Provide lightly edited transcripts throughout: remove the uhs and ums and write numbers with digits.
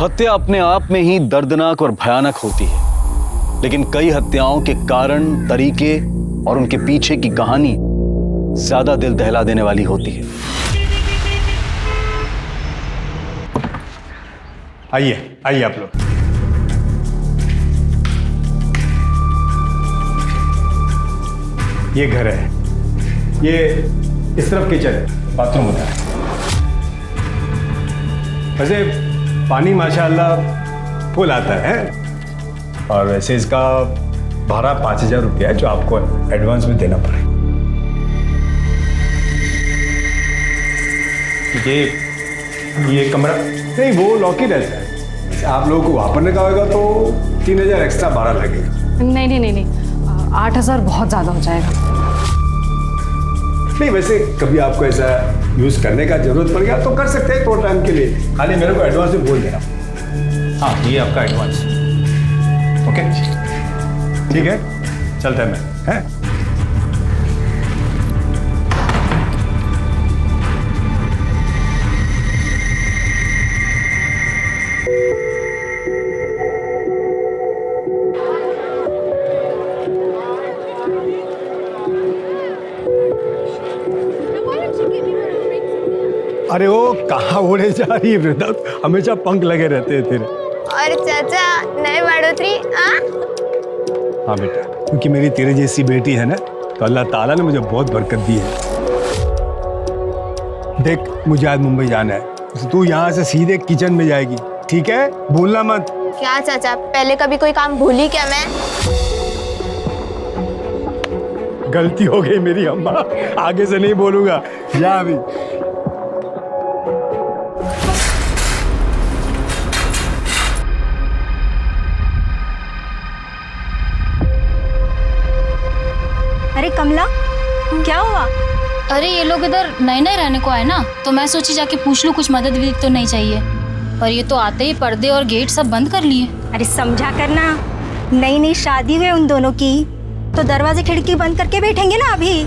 हत्या अपने आप में ही दर्दनाक और भयानक होती है, लेकिन कई हत्याओं के कारण, तरीके और उनके पीछे की कहानी ज्यादा दिल दहला देने वाली होती है। आइए आइए आप लोग। ये घर है, ये इस तरफ किचन है, बाथरूम होता है। वैसे पानी माशाल्लाह फुल आता है और वैसे इसका भाड़ा 5,000 रुपया है जो आपको एडवांस में देना पड़ेगा। ये कमरा नहीं, वो लॉक ही रहता है। आप लोगों को वहां पर रखा होगा तो 3,000 एक्स्ट्रा भाड़ा लगेगा। नहीं, 8,000 बहुत ज्यादा हो जाएगा। नहीं, वैसे कभी आपको ऐसा यूज करने का जरूरत पड़ गया तो कर सकते हैं थोड़ा टाइम के लिए। खाली मेरे को एडवांस में बोल देना। हाँ, ये आपका एडवांस। ओके, ठीक है, चलता है मैं, हैं? अरे वो कहाँ उड़े जा रही है वृंदा, हमेशा पंख लगे रहते हैं तेरे। और चाचा नए बढ़ोतरी। हाँ बेटा, क्योंकि मेरी तेरे जैसी बेटी है ना, तो अल्लाह ताला ने मुझे बहुत बरकत दी है। देख, मुझे आज मुंबई जाना है, तो तू यहाँ से सीधे किचन में जाएगी, ठीक है? भूलना मत। क्या चाचा, पहले कभी कोई काम भूली क्या मैं? गलती हो गई मेरी अम्मा, आगे से नहीं बोलूंगा। जा अभी। अरे कमला, क्या हुआ? अरे ये लोग इधर नए नए रहने को आए ना, तो मैं सोची जाके पूछ लूं कुछ मदद भी तो नहीं चाहिए। पर ये तो आते ही पर्दे और गेट सब बंद कर लिए। अरे समझा करना, नई नई शादी हुई उन दोनों की, तो दरवाजे खिड़की बंद करके बैठेंगे ना अभी।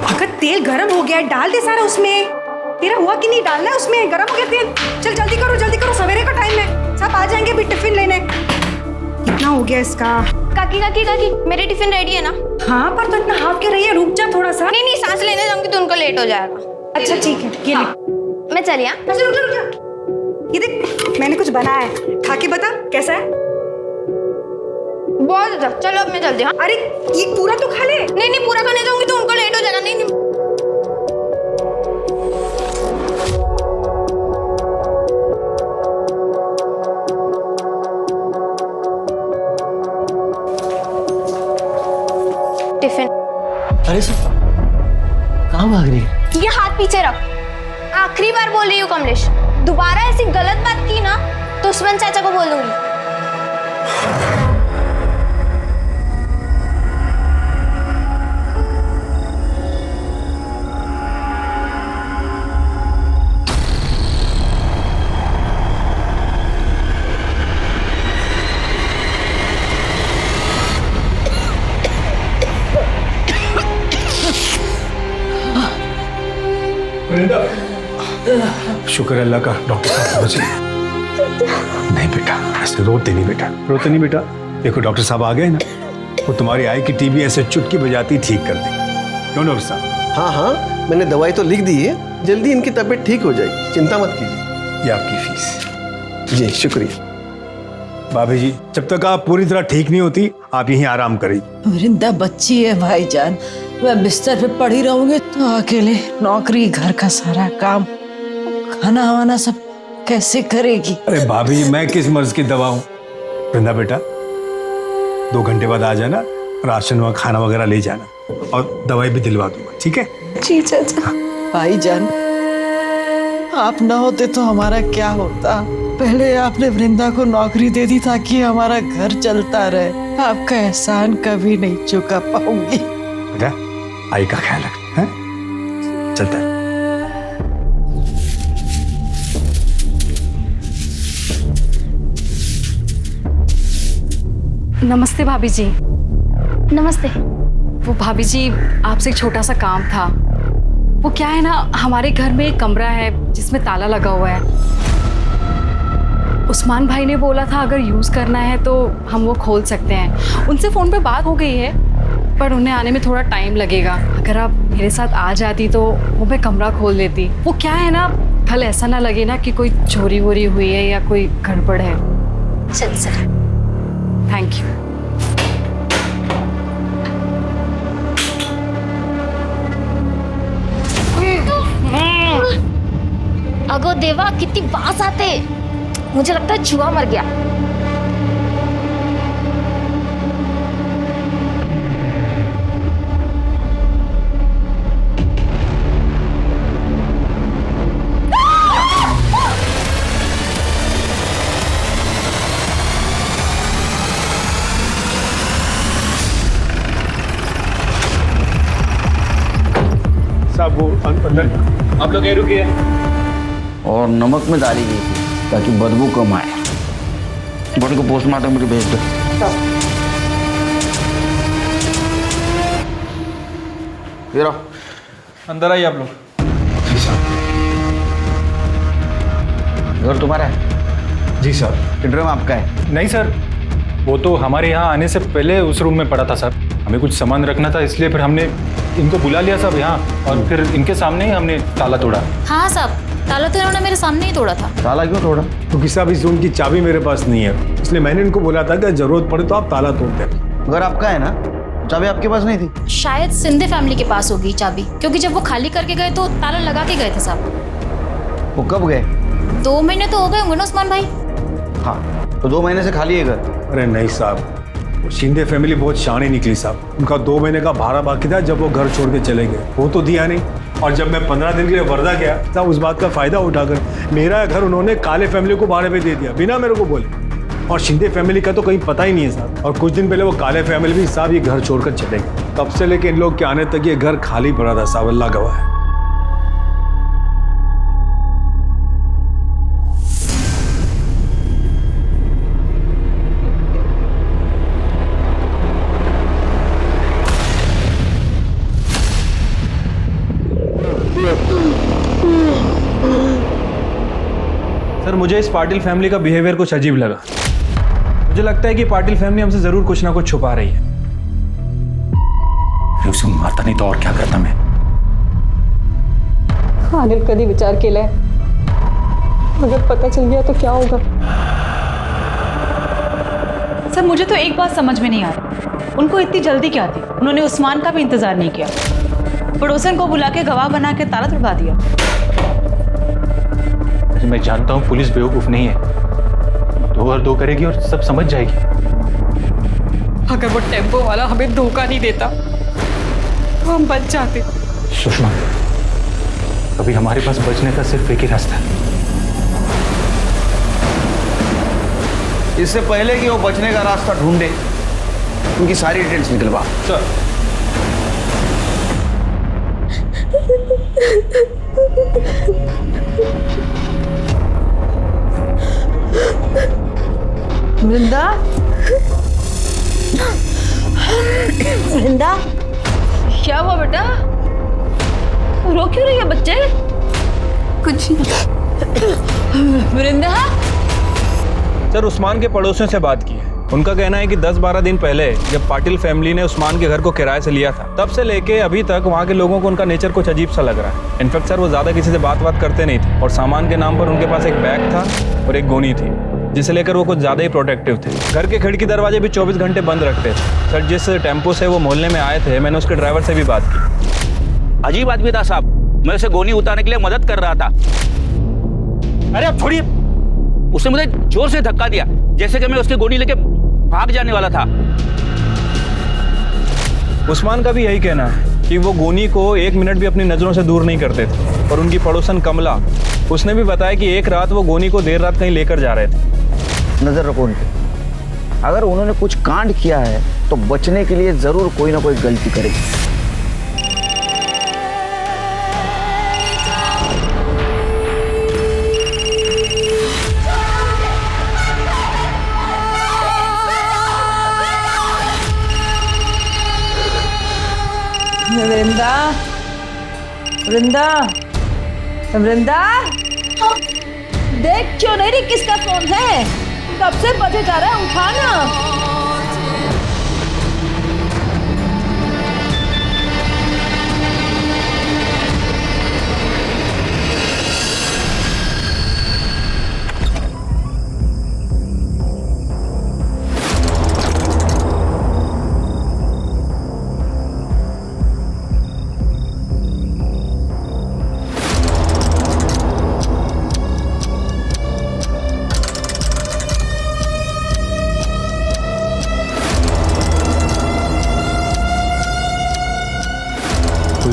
अगर तेल गर्म हो गया, डाल दे सारा उसमें। तेरा हुआ कि नहीं डालना है उसमें, गर्म हो गया तेल। चल जल्दी करो, सवेरे का टाइम है, सब आ जाएंगे भी टिफिन लेने। कितना हो गया इसका? काकी, मेरी टिफिन रेडी है ना? हाँ, पर तो इतना हाफ के रही है, रुक जा थोड़ा सा। नहीं, सांस लेने जाऊंगी तो उनको लेट हो जाएगा। अच्छा ठीक है, ये हाँ, मैं चलिए। अच्छा रुक जा। ये देख, मैंने कुछ बनाया है, खा के बता कैसा है। बहुत अच्छा, चलो अब मैं चलती हूँ। अरे ये पूरा तो खा ले। नहीं, पूरा खाने जाऊंगी तो उनको लेट हो जाएगा। नहीं। टिफिन। अरे सर, कहाँ भाग रही है? ये हाथ पीछे रख। आखिरी बार बोल रही हूँ कमलेश, दोबारा ऐसी गलत बात की ना तो उस्मान चाचा को बोल दूंगी। शुक्र है अल्लाह का, डॉक्टर साहब पहुंचे। नहीं बेटा, ऐसे रोते नहीं बेटा। देखो डॉक्टर साहब आ गए ना, वो तुम्हारी आई की टीबी ऐसे चुटकी बजाती ठीक कर देंगे। क्यों डॉक्टर साहब? हाँ, मैंने दवाई तो लिख दी है, जल्दी इनकी तबीयत ठीक हो जाएगी, चिंता मत कीजिए। ये आपकी फीस। जी शुक्रिया। भाभी जी, जब तक आप पूरी तरह ठीक नहीं होती, आप यहीं आराम करिए। वृंदा बच्ची है भाईजान, मैं बिस्तर पे पड़ी रहूंगी तो अकेले नौकरी, घर का सारा काम, खाना वाना सब कैसे करेगी? अरे भाभी जी, मैं किस मर्ज की दवा हूँ? वृंदा बेटा, 2 घंटे बाद आ जाना, राशन व खाना वगैरह ले जाना और दवाई भी दिलवा दूंगा, ठीक है? जी चाचा। भाईजान, आप ना होते तो हमारा क्या होता? पहले आपने वृंदा को नौकरी दे दी ताकि हमारा घर चलता रहे। आपका एहसान कभी नहीं चुका पाऊंगी। बेटा, आई का ख्याल रख, हैं? चलता है। नमस्ते भाभी जी। नमस्ते। वो भाभी जी, आपसे एक छोटा सा काम था। वो क्या है ना, हमारे घर में एक कमरा है जिसमें ताला लगा हुआ है। उस्मान भाई ने बोला था अगर यूज़ करना है तो हम वो खोल सकते हैं। उनसे फ़ोन पे बात हो गई है, पर उन्हें आने में थोड़ा टाइम लगेगा। अगर आप मेरे साथ आ जाती तो वो मैं कमरा खोल देती। वो क्या है ना, कल ऐसा ना लगे ना कि कोई चोरी वोरी हुई है या कोई गड़बड़ है। चल सर। Thank you. अगो देवा, कितनी बास आते, मुझे लगता है चूहा मर गया। साहब वो अंदर, आप लोग यहीं रुकिए। और नमक में डाली गई थी ताकि बदबू कम आए। बॉडी को पोस्टमार्टम के लिए भेज दो। ये रहो, अंदर आइए आप लोग। जी साहब। घर तुम्हारा है? जी साहब। ड्रम आपका है? नहीं सर, वो तो हमारे यहाँ आने से पहले उस रूम में पड़ा था सर। हमें कुछ सामान रखना था, इसलिए फिर हमने इनको बुला लिया सब यहाँ, और फिर इनके सामने ही हमने ताला तोड़ा। हाँ साहब, ताला तो इन्होंने मेरे सामने ही तोड़ा था। ताला क्यों तोड़ा? क्योंकि साहब इस रूम की चाबी मेरे पास नहीं है, इसलिए मैंने इनको बोला था कि जरूरत पड़े तो आप ताला तोड़ दें। घर आपका है ना? चाबी आपके पास नहीं थी? शायद सिंधे फैमिली के पास होगी चाबी, क्योंकि जब वो खाली करके गए तो ताला लगा के गए थे साहब। वो कब गए? 2 महीने तो हो गए होंगे ना उस्मान भाई। हाँ, तो 2 महीने से खाली है घर? अरे नहीं साहब, वो शिंदे फैमिली बहुत शानी निकली साहब। उनका 2 महीने का भाड़ा बाकी था जब वो घर छोड़ के चले गए, वो तो दिया नहीं। और जब मैं 15 दिन के लिए वर्धा गया तब उस बात का फायदा उठाकर मेरा घर उन्होंने काले फैमिली को भाड़े पे दे दिया बिना मेरे को बोले। और शिंदे फैमिली का तो कहीं पता ही नहीं है साहब। और कुछ दिन पहले वो काले फैमिली भी साहब ये घर छोड़कर चले गए। तब से लेके इन लोग के आने तक ये घर खाली पड़ा था साहब, अल्लाह गवाह है। सर मुझे इस पाटिल फैमिली का बिहेवियर कुछ अजीब लगा। मुझे लगता है कि पाटिल फैमिली हमसे जरूर कुछ ना कुछ छुपा रही है। उसे मारता नहीं तो और क्या करता मैं? अनिल कभी विचार केलाय, अगर पता चल गया तो क्या होगा? सर मुझे तो एक बात समझ में नहीं आ रही, उनको इतनी जल्दी क्या थी? उन्होंने उस्मान का भी इंतजार नहीं किया, पड़ोसन को बुला के गवाह बना के ताला तोड़वा दिया। मैं जानता हूँ पुलिस बेवकूफ नहीं है, 2 और 2 करेगी और सब समझ जाएगी। अगर वो टेम्पो वाला हमें धोखा नहीं देता तो हम बच जाते। सुषमा, अभी हमारे पास बचने का सिर्फ एक ही रास्ता है। इससे पहले कि वो बचने का रास्ता ढूंढे, उनकी सारी डिटेल्स निकलवा। सर वृंदा, वृंदा, क्या हुआ बेटा? रो क्यों रही है बच्चे? कुछ वृंदा, सर उस्मान के पड़ोसियों से बात की है। उनका कहना है कि 10-12 दिन पहले जब पाटिल फैमिली ने उस्मान के घर को किराए से लिया था, तब से लेके अभी तक वहाँ के लोगों को उनका नेचर कुछ अजीब सा लग रहा है। इनफैक्ट सर वो ज़्यादा किसी से बात करते नहीं थे, और सामान के नाम पर उनके पास एक बैग था और एक गोनी थी, जिसे लेकर वो कुछ ज़्यादा ही प्रोटेक्टिव थे। घर के खिड़की दरवाजे भी 24 घंटे बंद रखते थे। सर जिस टेम्पो से वो मोहल्ले में आए थे, मैंने उसके ड्राइवर से भी बात की। अजीब आदमी था साहब, मैं उसे गोनी उतारने के लिए मदद कर रहा था। अरे आप छोड़िए, उसने मुझे जोर से धक्का दिया, जैसे कि मैं उसकी गोनी लेके भाग जाने वाला था। उस्मान का भी यही कहना है कि वो गोनी को 1 मिनट भी अपनी नज़रों से दूर नहीं करते थे। और उनकी पड़ोसन कमला, उसने भी बताया कि एक रात वो गोनी को देर रात कहीं लेकर जा रहे थे। नजर रखो उन पे, अगर उन्होंने कुछ कांड किया है तो बचने के लिए जरूर कोई ना कोई गलती करेगी। वृंदा, वृंदा, वृंदा, देख क्यों नहीं रही किसका फोन है? कब से बजे जा रहा है, उठाना।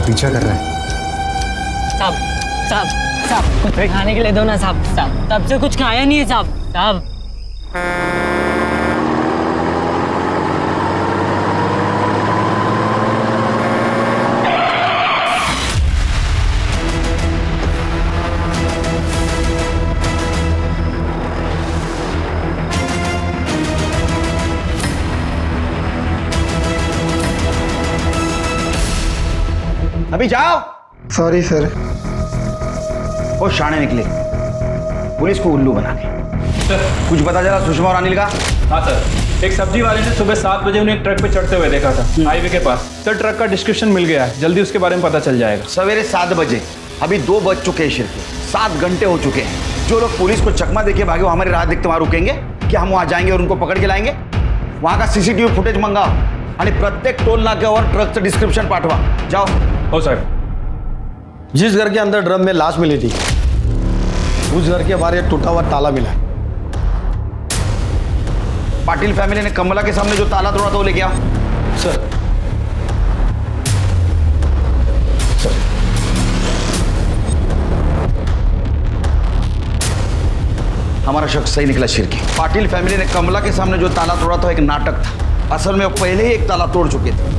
पीछा कर रहा है। साहब साहब साहब कुछ खाने के लिए दो ना साहब। साहब तब से कुछ खाया नहीं है साहब। साहब अभी जाओ। Sorry sir. वो शाणे निकले पुलिस को उल्लू बना के। कुछ पता चला सुषमा और अनिल का? हाँ सर, एक सब्जी वाले ने सुबह 7 बजे उन्हें एक ट्रक पे चढ़ते हुए देखा था हाईवे के पास। सर ट्रक का डिस्क्रिप्शन मिल गया है, जल्दी उसके बारे में पता चल जाएगा। सवेरे 7 बजे, अभी 2 बज चुके हैं शिर के, 7 घंटे हो चुके हैं। जो लोग पुलिस को चकमा देके भागे वो हमारी राह देखते वहां रुकेंगे? क्या हम वहां जाएंगे और उनको पकड़ के लाएंगे? वहां का सीसीटीवी फुटेज मंगाओ आणि प्रत्येक टोल नाक्यावर ट्रकचं डिस्क्रिप्शन पाठवा। जाओ। हो सर। जिस घर के अंदर ड्रम में लाश मिली थी उस घर के बाहर एक टूटा हुआ ताला मिला। पाटिल फैमिली ने कमला के सामने जो ताला तोड़ा था वो लेके आओ। सर। हमारा शख्स सही निकला शिरकी। पाटिल फैमिली ने कमला के सामने जो ताला तोड़ा था एक नाटक था। असल में वो पहले ही एक ताला तोड़ चुके थे।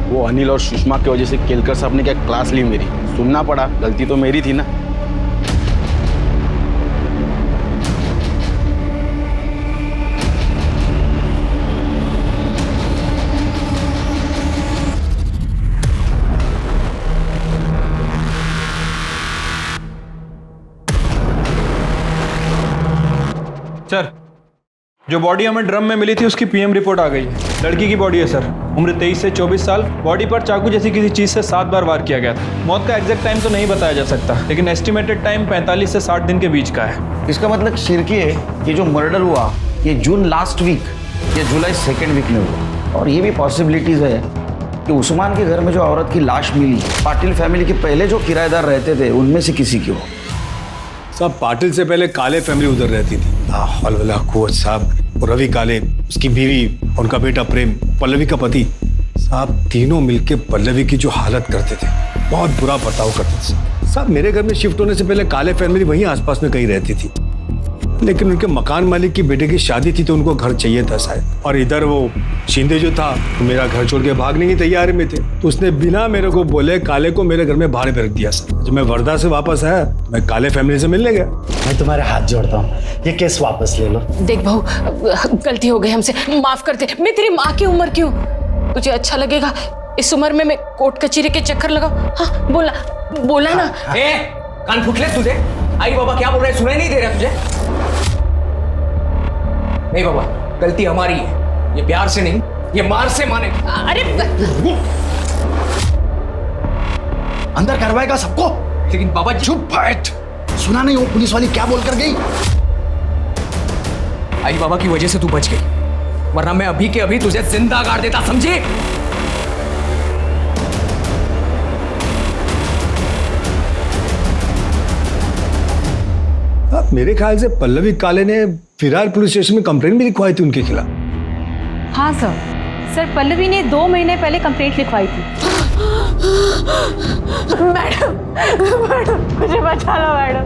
वो अनिल और सुषमा की वजह से केलकर साहब ने क्या क्लास ली मेरी, सुनना पड़ा। गलती तो मेरी थी ना। सर जो बॉडी हमें ड्रम में मिली थी उसकी पीएम रिपोर्ट आ गई है। लड़की की बॉडी है सर, उम्र 23 से 24 साल। बॉडी पर चाकू जैसी किसी चीज से 7 बार वार किया गया था। मौत का एग्जैक्ट टाइम तो नहीं बताया जा सकता, लेकिन एस्टिमेटेड टाइम 45 से 60 दिन के बीच का है। इसका मतलब शिरकी है, ये जो मर्डर हुआ ये जून लास्ट वीक या जुलाई 2nd वीक में हुआ। और ये भी पॉसिबिलिटीज है कि उस्मान के घर में जो औरत की लाश मिली पाटिल फैमिली के पहले जो किराएदार रहते थे उनमें से किसी की हो। साहब पाटिल से पहले काले फैमिली उधर रहती थी। हौला कुवत साहब और रवि काले, उसकी बीवी, उनका बेटा प्रेम, पल्लवी का पति। साहब तीनों मिलके पल्लवी की जो हालत करते थे, बहुत बुरा बर्ताव करते थे। साहब मेरे घर में शिफ्ट होने से पहले काले फैमिली वहीं आसपास में कहीं रहती थी, लेकिन उनके मकान मालिक की बेटे की शादी थी तो उनको घर चाहिए था शायद। और इधर वो शिंदे जो था तो मेरा घर छोड़ के भागने की तैयारी में थे, तो उसने बिना मेरे को बोले काले को मेरे घर में भाड़े पे रख दिया। जब मैं वर्धा से वापस आया मैं काले फैमिली से मिलने गया। मैं तुम्हारे हाथ जोड़ता हूँ, ये केस वापस ले लो। देख बहू, गलती हो गई हमसे, माफ कर दे। मैं तेरी माँ की उम्र की हूँ, तुझे अच्छा लगेगा इस उम्र में मैं कोर्ट कचहरी के चक्कर लगाऊं? हाँ बोला ना। कान फुटले तुझे? आई बाबा क्या बोल रहे, सुनाई नहीं दे रहा तुझे? नहीं बाबा, गलती हमारी है, ये प्यार से नहीं, ये मार से माने। अरे अंदर करवाएगा सबको। लेकिन बाबा चुप बैठ, सुना नहीं वो पुलिस वाली क्या बोल कर गई? आई बाबा की वजह से तू बच गई, वरना मैं अभी के अभी तुझे जिंदा गाड़ देता, समझे? मेरे ख्याल से पल्लवी काले ने फिरार पुलिस स्टेशन में कंप्लेंट भी लिखवाई थी उनके खिलाफ। हाँ सर, पल्लवी ने 2 महीने पहले कंप्लेंट लिखवाई थी। मैडम मुझे बचा लो मैडम,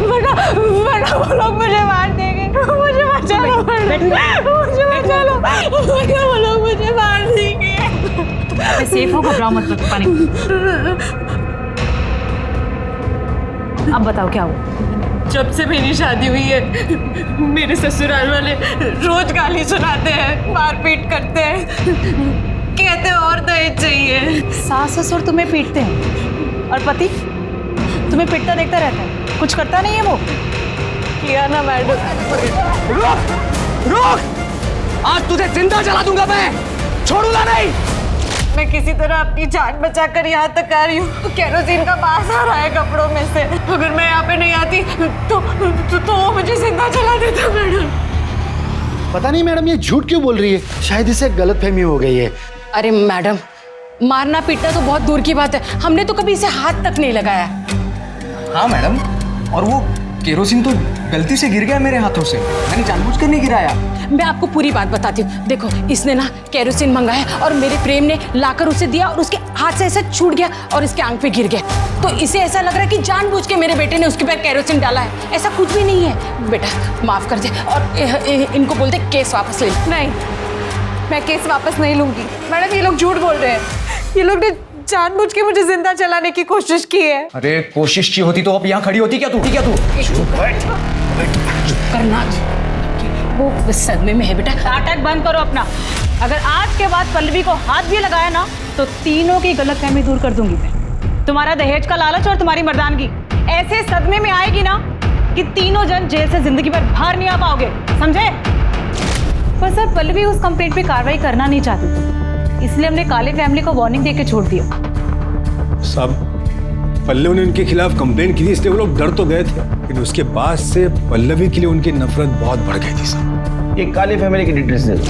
वो लोग मुझे मार देंगे, मुझे बचा लो मैडम, मुझे बचा लो, वो लोग मुझे मार देंगे। सेफ हो, घबराओ मत, पानी। अब बताओ क्या हुआ? जब से मेरी शादी हुई है मेरे ससुराल वाले रोज गाली सुनाते हैं, मारपीट करते हैं, कहते हैं और दहेज चाहिए। सास ससुर तुम्हें पीटते हैं और पति तुम्हें पिटता देखता रहता है, कुछ करता नहीं है वो? किया ना मैडम। रुक! आज तुझे जिंदा जला दूंगा मैं, छोड़ूंगा नहीं। मैं किसी तरह अपनी जान बचाकर यहाँ तक आ रही हूँ। केरोसिन का बास आ रहा है कपड़ों में से। अगर मैं यहाँ पे नहीं आती तो वो मुझे जिंदा जला देता मैडम। पता नहीं मैडम ये झूठ क्यों बोल रही है, शायद इसे गलतफहमी हो गई है। अरे मैडम, मारना पीटना तो बहुत दूर की बात है, हमने तो कभी इसे हाथ तक नहीं लगाया। हाँ मैडम, और वो केरोसिन तो गलती से गिर गया मेरे हाथों से, मैंने जानबूझ कर नहीं गिराया। मैं आपको पूरी बात बताती हूँ। देखो, इसने ना केरोसिन मंगाया और मेरे प्रेम ने लाकर उसे दिया और उसके हाथ से ऐसा छूट गया और इसके आंख पे गिर गया। तो इसे ऐसा लग रहा है कि जानबूझ के मेरे बेटे ने उसके पैर केरोसिन डाला है। ऐसा कुछ भी नहीं है। बेटा माफ कर दे और इनको बोल दे केस वापस ले। नहीं, मैं केस वापस नहीं लूंगी। मैडम ये लोग झूठ बोल रहे हैं। ये लोग ने जानबूझ के मुझे जिंदा जलाने की कोशिश की है। अरे कोशिश की होती तो अब यहाँ खड़ी होती क्या तू? ठीक है तू करना, वो सदमे में है बेटा। नाटक बंद करो अपना। अगर आज के बाद पल्लवी को हाथ भी लगाया ना तो तीनों की गलतफहमी दूर कर दूंगी मैं। तुम्हारा दहेज का लालच और तुम्हारी मर्दानगी ऐसे सदमे में आएगी ना कि तीनों जन जेल से जिंदगी भर बाहर नहीं आ पाओगे, समझे? पर सर, पल्लवी उस कंप्लेंट पे कार्रवाई करना नहीं चाहती थी, इसलिए हमने काले फैमिली को वार्निंग देके छोड़ दिया। साहब, पल्लवी ने उनके खिलाफ कंप्लेंट की थी, इसलिए वो लोग डर तो गए थे, लेकिन उसके बाद से पल्लवी के लिए उनकी नफरत बहुत बढ़ गई थी साहब। ये काले फैमिली की डिटेल्स दे दो।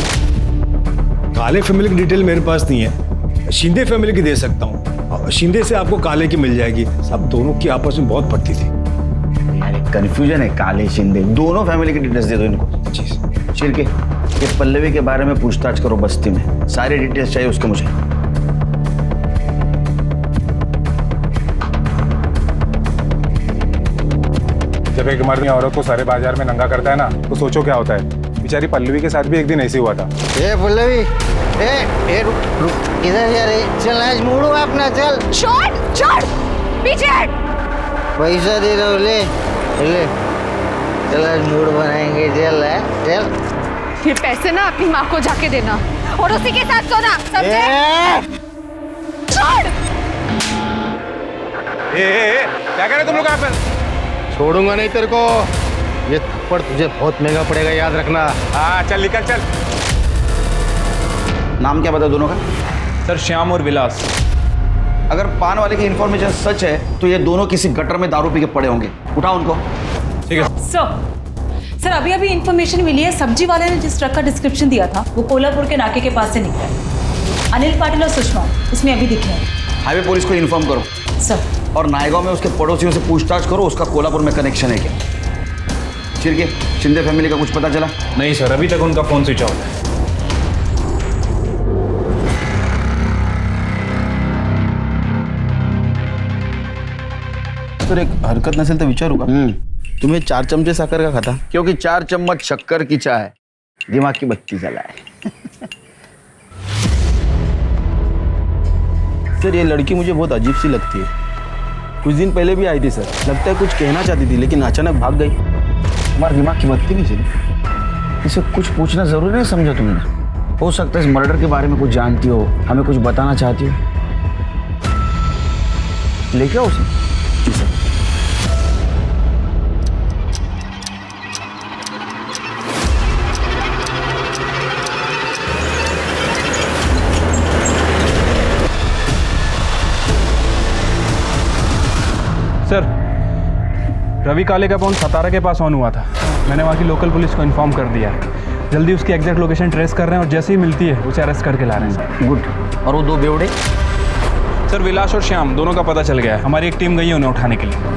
काले फैमिली की डिटेल मेरे पास नहीं है, शिंदे फैमिली की दे सकता हूँ। शिंदे से आपको काले की मिल जाएगी। साहब दोनों की आपस में बहुत पड़ती थी। यार कंफ्यूजन है, काले शिंदे दोनों फैमिली की डिटेल्स दे दो इनको। शिरके, ये पल्लवी के बारे में पूछताछ करो बस्ती में, सारी डिटेल्स चाहिए उसके मुझे। जब एक मर्द औरत को सारे बाजार में नंगा करता है ना, तो सोचो क्या होता है। बेचारी पल्लवी के साथ भी एक दिन ऐसे हुआ था। ए पल्लवी, ए रुक इधर जा रे, चल आज मुड़ो अपना, चल। छोड़ पीछे हट। पैसा दे दो, ले ले, चल आज मूड बनाएंगे, चल चल। ये पैसे ना अपनी माँ को जाके देना और उसी के साथ सोना, समझे? छोड़। क्या कह रहे तुम लोग यहाँ पर? छोड़ूंगा नहीं तेरे को, ये थप्पड़ तुझे बहुत महंगा पड़ेगा, याद रखना। हाँ चल निकल चल। नाम क्या बता दोनों का? सर श्याम और विलास। अगर पान वाले की इंफॉर्मेशन सच है तो ये दोनों किसी गटर में दारू पी के पड़े होंगे, उठाओ उनको। ठीक है सर, अभी इंफॉर्मेशन मिली है, सब्जी वाले ने जिस ट्रक का डिस्क्रिप्शन दिया था वो कोल्हापुर के नाके के पास से निकला है। अनिल पाटिल और सुषमा उसमें अभी दिखे हैं। हाईवे पुलिस को इन्फॉर्म करो सर। और नायगांव में उसके पड़ोसियों से पूछताछ करो, उसका कोल्हापुर में कनेक्शन है क्या। चिरके, शिंदे फैमिली का कुछ पता चला? नहीं सर, अभी तक उनका फोन स्विच ऑफ है। सर एक हरकत नसेल तर विचारू का? तुम्हें 4 चमचे साखर का खाता? क्योंकि 4 चम्मच शक्कर की चाय दिमाग की बत्ती जलाए। सर ये लड़की मुझे बहुत अजीब सी लगती है। कुछ दिन पहले भी आई थी सर, लगता है कुछ कहना चाहती थी लेकिन अचानक भाग गई। तुम्हारे दिमाग की बत्ती नहीं चली? इसे कुछ पूछना जरूरी नहीं समझा तुमने? हो सकता है इस मर्डर के बारे में कुछ जानती हो, हमें कुछ बताना चाहती हो। लेके आओ उसे। जी सर। सर रवि काले का फोन सतारा के पास ऑन हुआ था। मैंने वहाँ की लोकल पुलिस को इन्फॉर्म कर दिया है। जल्दी उसकी एग्जैक्ट लोकेशन ट्रेस कर रहे हैं और जैसे ही मिलती है उसे अरेस्ट करके ला रहे हैं सर। गुड। और वो 2 बेवड़े? सर विलास और श्याम दोनों का पता चल गया है। हमारी एक टीम गई है उन्हें उठाने के लिए।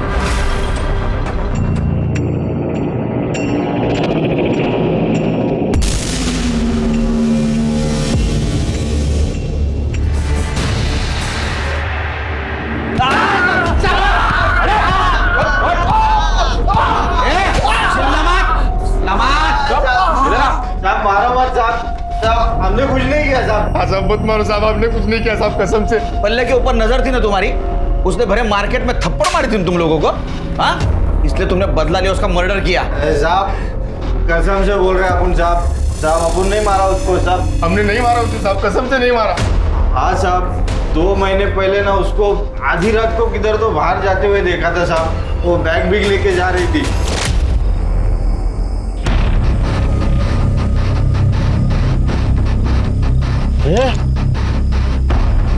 हमने कुछ नहीं किया साहब। साहब मत मारो साहब, हमने कुछ नहीं किया साहब, कसम से। पल्ले के ऊपर नजर थी ना तुम्हारी, उसने भरे मार्केट में थप्पड़ मारी थी तुम लोगों को। हाँ इसलिए तुमने बदला लिया, उसका मर्डर किया। साहब कसम से बोल रहे हैं अपन साहब, साहब अपन नहीं मारा उसको साहब। हमने नहीं मारा उसको साहब, कसम से नहीं मारा। हाँ साहब, 2 महीने पहले ना उसको आधी रात को किधर तो बाहर जाते हुए देखा था साहब, वो बैग भी लेके जा रही थी।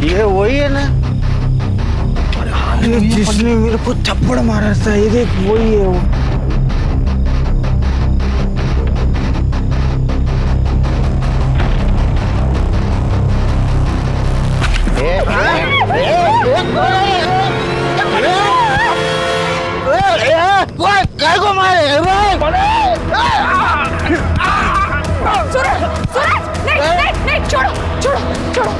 ये वही है ना जिसने मेरे को थप्पड़ मारा था, ये देख वही है वो। काय को मारे नहीं, छोड़ो,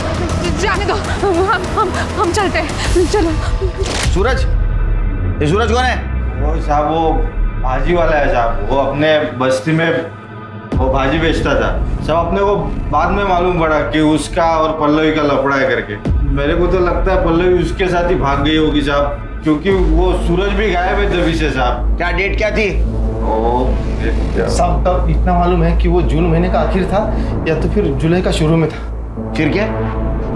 जाने दो, हम चलते हैं, चलो। सूरज, ये सूरज कौन है? वो साहब वो भाजी वाला है साहब, वो अपने बस्ती में वो भाजी बेचता था। सब अपने को बाद में मालूम पड़ा कि उसका और पल्लवी का लफड़ा है करके। मेरे को तो लगता है पल्लवी उसके साथ ही भाग गई होगी साहब, क्योंकि वो सूरज भी गायब है तभी से साहब। क्या डेट क्या थी? साहब तब इतना मालूम है कि वो जून महीने का आखिर था या तो फिर जुलाई का शुरू में था। फिर क्या?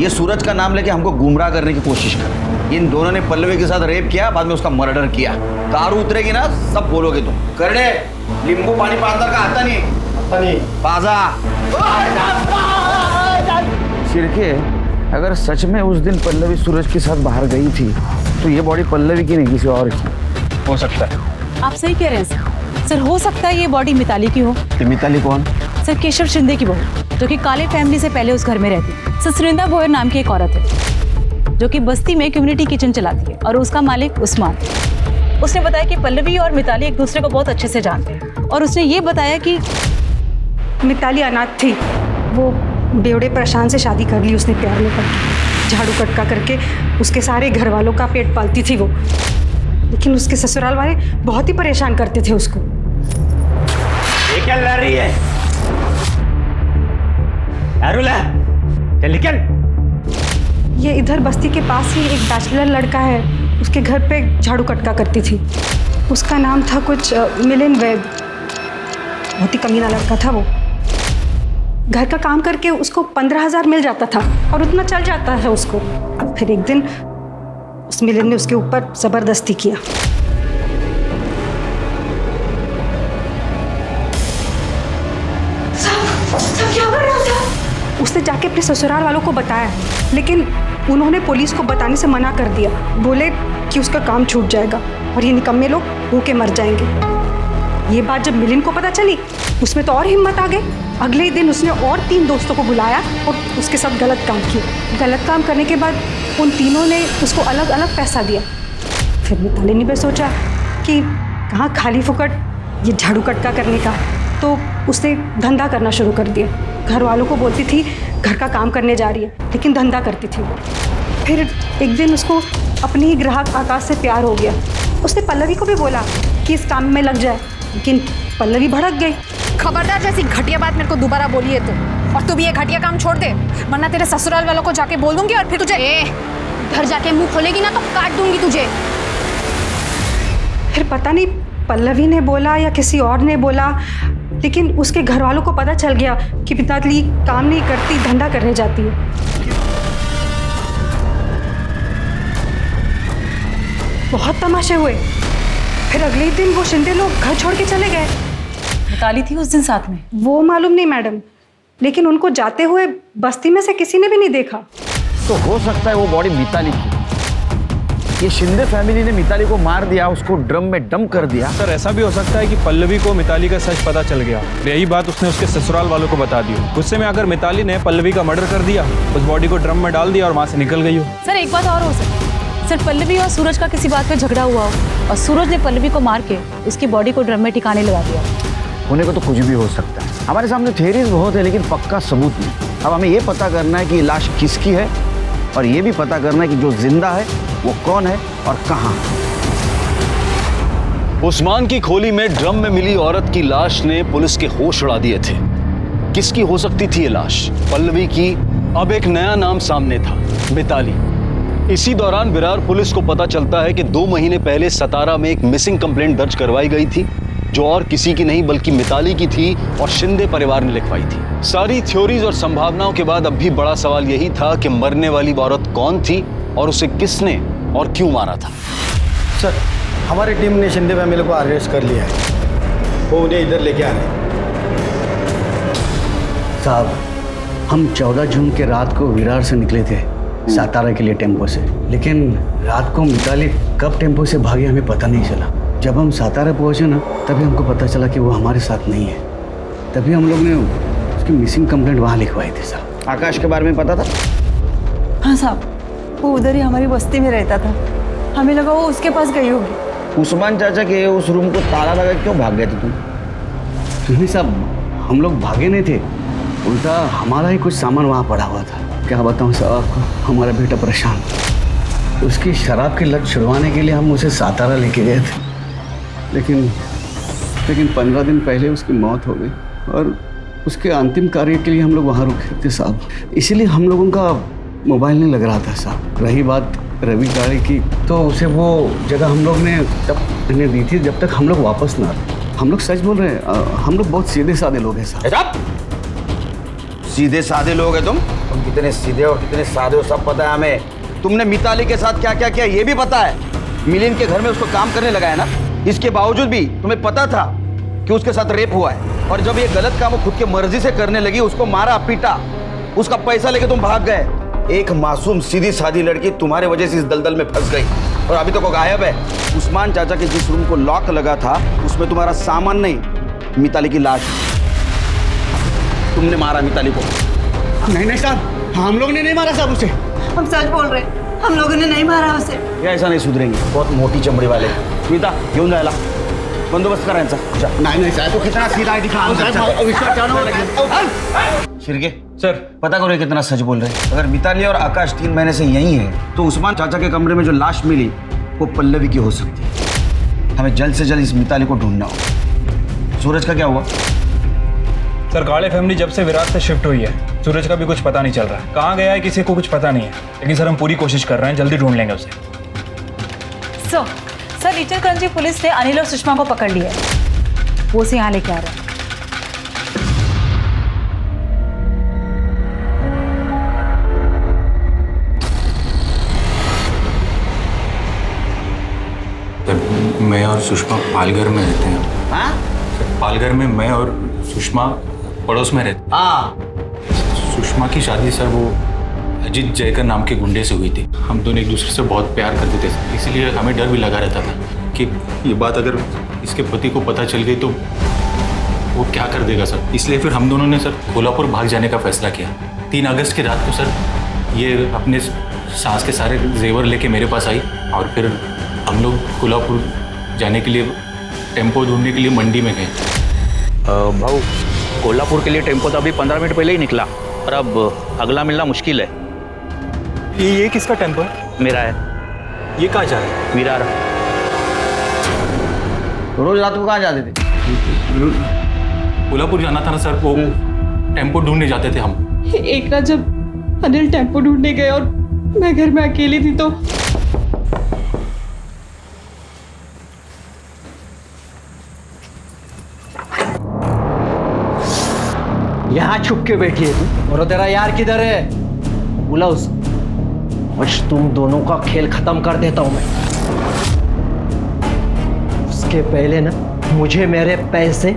ये सूरज का नाम लेके हमको गुमराह करने की कोशिश कर। इन दोनों ने पल्लवी के साथ रेप किया, बाद में उसका मर्डर किया। दारू उतरेगी ना सब बोलोगे तुम। करने नींबू पानी पाता का आता नहीं पाजा। सिरके, अगर सच में उस दिन पल्लवी सूरज के साथ बाहर गई थी तो ये बॉडी पल्लवी की नहीं किसी और की हो सकता है। आप सही कह रहे हैं सर, हो सकता है ये बॉडी मिताली की हो। मिताली कौन? सर केशव शिंदे की बहू, जो कि काले फैमिली से पहले उस घर में रहती। सर सुरिंदा भोयर नाम की एक औरत है जो कि बस्ती में कम्युनिटी किचन चलाती है और उसका मालिक उस्मान। उसने बताया कि पल्लवी और मिताली एक दूसरे को बहुत अच्छे से जानते हैं और उसने ये बताया कि मिताली अनाथ थी, वो बेवड़े प्रशांत से शादी कर ली उसने प्यार में पड़कर। झाड़ू कटका करके उसके सारे घर वालों का पेट पालती थी वो, लेकिन उसके ससुराल वाले बहुत ही परेशान करते थे उसको। ये क्या लड़ रही है? अरुला, चल निकल। ये इधर बस्ती के पास ही एक बैचलर लड़का है, उसके घर पे झाड़ू कटका करती थी। उसका नाम था कुछ मिलिंद वैद। बहुत ही कमीना लड़का था वो। घर का काम करके उसको 15,000 मिल जाता था और उतना चल जाता है उसको। फिर एक दिन उस मिलिंद ने उसके ऊपर जबरदस्ती किया। सब क्या कर रहा था? उसने जाके अपने ससुराल वालों को बताया, लेकिन उन्होंने पुलिस को बताने से मना कर दिया। बोले कि उसका काम छूट जाएगा और ये निकम्मे लोग भूखे मर जाएंगे। ये बात जब मिलिंद को पता चली, उसमें तो और हिम्मत आ गई। अगले ही दिन उसने और 3 दोस्तों को बुलाया और उसके साथ गलत काम किया। गलत काम करने के बाद उन तीनों ने उसको अलग अलग पैसा दिया। फिर मिताली ने भी सोचा कि कहाँ खाली फुकट ये झाड़ू कटका करने का, तो उसने धंधा करना शुरू कर दिया। घर वालों को बोलती थी घर का काम करने जा रही है, लेकिन धंधा करती थी वो। फिर एक दिन उसको अपने ही ग्राहक आकाश से प्यार हो गया। उसने पल्लवी को भी बोला कि इस काम में लग जाए, लेकिन पल्लवी भड़क गई। खबरदार जैसी घटिया बात मेरे को दोबारा बोली है तो, और तू भी ये घटिया काम छोड़ दे, वरना तेरे ससुराल वालों को जाके बोल दूंगी और फिर तुझे घर जाके मुंह खोलेगी ना तो काट दूंगी तुझे। फिर पता नहीं पल्लवी ने बोला या किसी और ने बोला, लेकिन उसके घर वालों को पता चल गया कि मिताली काम नहीं करती, धंधा करने जाती है। बहुत तमाशे हुए। फिर अगले दिन वो शिंदे लोग घर छोड़ के चले गए। मिताली थी उस दिन साथ में? वो मालूम नहीं मैडम, लेकिन उनको जाते हुए बस्ती में से किसी ने भी नहीं देखा। तो हो सकता है वो बॉडी मिताली की। ये शिंदे फैमिली ने मिताली को मार दिया, उसको ड्रम में डंप कर दिया। सर ऐसा भी हो सकता है कि पल्लवी को मिताली का सच पता चल गया, यही बात उसने उसके ससुराल वालों को बता दी। गुस्से में आकर मिताली ने पल्लवी का मर्डर कर दिया, उस बॉडी को ड्रम में डाल दिया और वहाँ से निकल गई हो। सर एक बात और हो सकती है, सर पल्लवी और सूरज का किसी बात पे झगड़ा हुआ हो और सूरज ने पल्लवी को मार के उसकी बॉडी को ड्रम में ठिकाने लगा दिया। होने को तो कुछ भी हो सकता है। हमारे सामने थ्योरीज बहुत है, लेकिन पक्का सबूत नहीं। अब हमें ये पता करना है कि लाश किसकी है, और ये भी पता करना है कि जो जिंदा है वो कौन है और कहाँ। उस्मान की खोली में ड्रम में मिली औरत की लाश ने पुलिस के होश उड़ा दिए थे। किसकी हो सकती थी ये लाश? पल्लवी की। अब एक नया नाम सामने था, मिताली। इसी दौरान विरार पुलिस को पता चलता है कि 2 महीने पहले सतारा में एक मिसिंग कंप्लेंट दर्ज करवाई गई थी, जो और किसी की नहीं बल्कि मिताली की थी और शिंदे परिवार ने लिखवाई थी। सारी थ्योरीज और संभावनाओं के बाद अब भी बड़ा सवाल यही था कि मरने वाली औरत कौन थी और उसे किसने और क्यों मारा था। सर, हमारी टीम ने शिंदे फैमिली को अरेस्ट कर लिया है, वो उन्हें इधर लेके आ रहे हैं। साहब, हम 14 जून के रात को विरार से निकले थे सातारा के लिए टेम्पो से, लेकिन रात को मिताली कब टेम्पो से भागी हमें पता नहीं चला। जब हम सातारा पहुंचे ना, तभी हमको पता चला कि वो हमारे साथ नहीं है। तभी हम लोग ने उसकी मिसिंग कंप्लेंट वहाँ लिखवाई थी। साहब, आकाश के बारे में पता था? हाँ साहब, वो उधर ही हमारी बस्ती में रहता था, हमें लगा वो उसके पास गई होगी। उस्मान चाचा के उस रूम को ताला लगा क्यों भाग गए थे तुम? नहीं साहब, हम लोग भागे नहीं थे, उल्टा हमारा ही कुछ सामान वहाँ पड़ा हुआ था। क्या बताऊँ साहब आपको, हमारा बेटा परेशान, उसकी शराब की लत छुड़वाने के लिए हम उसे सातारा लेके गए थे, लेकिन 15 दिन पहले उसकी मौत हो गई और उसके अंतिम कार्य के लिए हम लोग वहाँ रुके थे साहब। इसीलिए हम लोगों का मोबाइल नहीं लग रहा था साहब। रही बात रवि गाड़ी की, तो उसे वो जगह हम लोग ने तब इन्हें दी थी जब तक हम लोग वापस ना आते। हम लोग सच बोल रहे हैं, हम लोग बहुत सीधे साधे लोग हैं साहब। सीधे साधे लोग हैं तुम कितने सीधे और कितने साधे हो सब पता है हमें। तुमने मिताली के साथ क्या क्या किया ये भी पता है। मिलिंद के घर में उसको काम करने लगाया ना, इसके बावजूद भी तुम्हें पता था कि उसके साथ रेप हुआ है, और जब ये गलत काम वो खुद की मर्जी से करने लगी, उसको मारा पीटा, उसका पैसा लेके तुम भाग गए। एक मासूम सीधी सादी लड़की तुम्हारे वजह से इस दलदल में फंस गई और अभी तक वो गायब है। उस्मान चाचा के जिस रूम को लॉक लगा था उसमें तुम्हारा सामान नहीं, मिताली की लाश। तुमने मारा मिताली को। नहीं साहब, हम लोग ने नहीं मारा साहब उसे। हम सच बोल रहे हैं, हम लोगों ने नहीं मारा उसे। या ऐसा नहीं सुधरेंगे, बहुत मोटी चमड़ी वाले। स्मिता घेऊन जायला बंदोबस्त करायचा। नहीं साहब, तो कितना सीधा है दिखा। शिरके सर, पता करो कितना सच बोल रहे हैं। अगर मिताली और आकाश 3 महीने से यही है तो उस्मान चाचा के कमरे में जो लाश मिली वो पल्लवी की हो सकती है। हमें जल्द से जल्द इस मिताली को ढूंढना होगा। सूरज का क्या हुआ? सर, काले फैमिली जब से विरार से शिफ्ट हुई है, सूरज का भी कुछ पता नहीं चल रहा है। कहाँ गया है किसी को कुछ पता नहीं है, लेकिन सर हम पूरी कोशिश कर रहे हैं, जल्दी ढूंढ लेंगे उसे। सर, इचलकरंजी पुलिस ने अनिल और सुषमा को पकड़ लिया है, वो उसे यहाँ लेके आ रहे हैं। मैं और सुषमा पालघर में रहते हैं। हाँ? पालघर में मैं और सुषमा पड़ोस में रहते। हाँ। सुषमा की शादी सर वो अजीत जयकर नाम के गुंडे से हुई थी। हम दोनों एक दूसरे से बहुत प्यार करते थे, इसीलिए हमें डर भी लगा रहता था कि ये बात अगर इसके पति को पता चल गई तो वो क्या कर देगा सर। इसलिए फिर हम दोनों ने सर कोल्हापुर भाग जाने का फैसला किया। 3 अगस्त की रात को सर ये अपने सास के सारे जेवर लेके मेरे पास आई और फिर हम लोग कोल्हापुर जाने के लिए टेम्पो ढूंढने के लिए मंडी में गए। भाऊ, कोल्हापुर के लिए टेम्पो तो अभी 15 मिनट पहले ही निकला और अब अगला मिलना मुश्किल है। ये किसका टेम्पो है? मेरा है। ये कहाँ जा रहा है? विरार। रोज रात को कहाँ जाते थे? कोल्हापुर जाना था ना सर, वो टेम्पो ढूंढने जाते थे हम। एक रात जब अनिल टेम्पो ढूंढने गए और मैं घर में अकेली थी तो यहाँ छुप के बैठी है तू, और तेरा यार किधर है? बुला उस। आज तुम दोनों का खेल खत्म कर देता हूं मैं। उसके पहले ना मुझे मेरे पैसे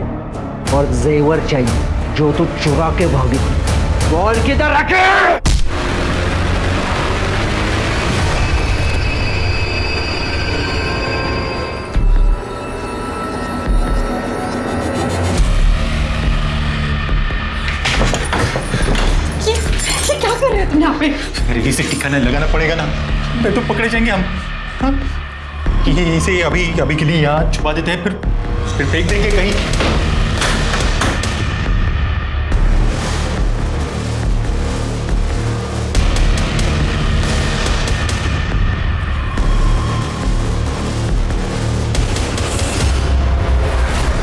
और जेवर चाहिए जो तू चुरा के भागी। बॉल किधर रखे? यहाँ पे अरे इसे ठिकाना लगाना पड़ेगा ना, नहीं तो पकड़े जाएंगे हम। हाँ? ये इसे अभी के लिए यहाँ छुपा देते हैं, फिर फेंक देंगे कहीं।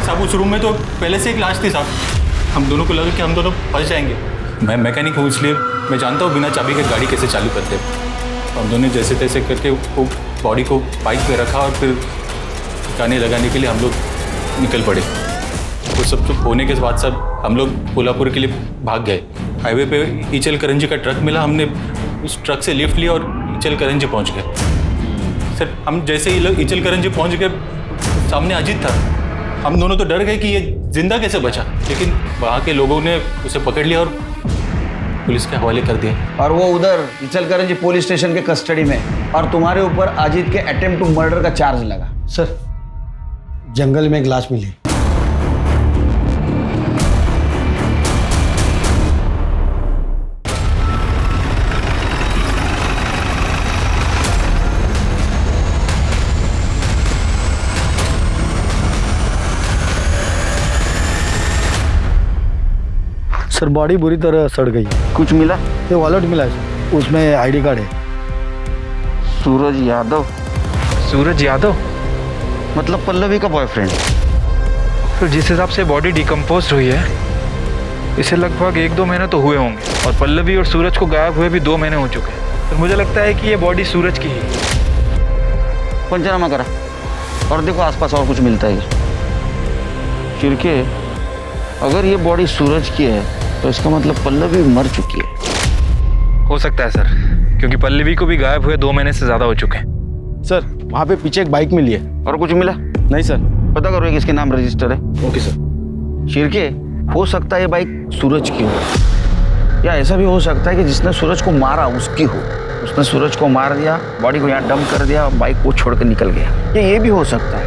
साहब उस रूम में तो पहले से एक लाश थी साहब, हम दोनों को लगा कि हम दोनों फंस जाएंगे। मैं मैकेनिक हूँ इसलिए मैं जानता हूँ बिना चाबी के गाड़ी कैसे चालू करते हैं। हम दोनों जैसे तैसे करके वो बॉडी को बाइक पे रखा और फिर गाने लगाने के लिए हम लोग निकल पड़े। वो सब होने के बाद सब हम लोग कोल्हापुर के लिए भाग गए। हाईवे पे ईचल करंजी का ट्रक मिला, हमने उस ट्रक से लिफ्ट लिया और ईचल करंजी पहुंच गए। सर हम जैसे ही ईचल करंजी पहुंच गए, सामने अजीत था। हम दोनों तो डर गए कि ये जिंदा कैसे बचा, लेकिन वहाँ के लोगों ने उसे पकड़ लिया और पुलिस के हवाले कर दिया। और वो उधर इचलकरंजी पुलिस स्टेशन के कस्टडी में, और तुम्हारे ऊपर अजीत के अटेम्प्ट टू मर्डर का चार्ज लगा। सर जंगल में एक लाश मिली। सर बॉडी बुरी तरह सड़ गई है। कुछ मिला? ये वॉलेट मिला है सर, उसमें आईडी कार्ड है। सूरज यादव? सूरज यादव मतलब पल्लवी का बॉयफ्रेंड? फिर जिस हिसाब से बॉडी डिकम्पोज हुई है, इसे लगभग 1-2 महीने तो हुए होंगे, और पल्लवी और सूरज को गायब हुए भी 2 महीने हो चुके हैं। तो मुझे लगता है कि ये बॉडी सूरज की ही है। पंचनामा करा और देखो आसपास और कुछ मिलता है। चिरके, अगर ये बॉडी सूरज की है तो इसका मतलब पल्लवी मर चुकी है। हो सकता है सर, क्योंकि पल्लवी को भी गायब हुए 2 महीने से ज्यादा हो चुके हैं। सर वहाँ पे पीछे एक बाइक मिली है। और कुछ मिला? नहीं सर। पता करो किसके नाम रजिस्टर है। Okay sir. चिरके, हो सकता है ये बाइक सूरज की हो, या ऐसा भी हो सकता है कि जिसने सूरज को मारा उसकी हो। उसने सूरज को मार दिया, बॉडी को यहाँ डंप कर दिया और बाइक को छोड़ कर निकल गया। ये भी हो सकता है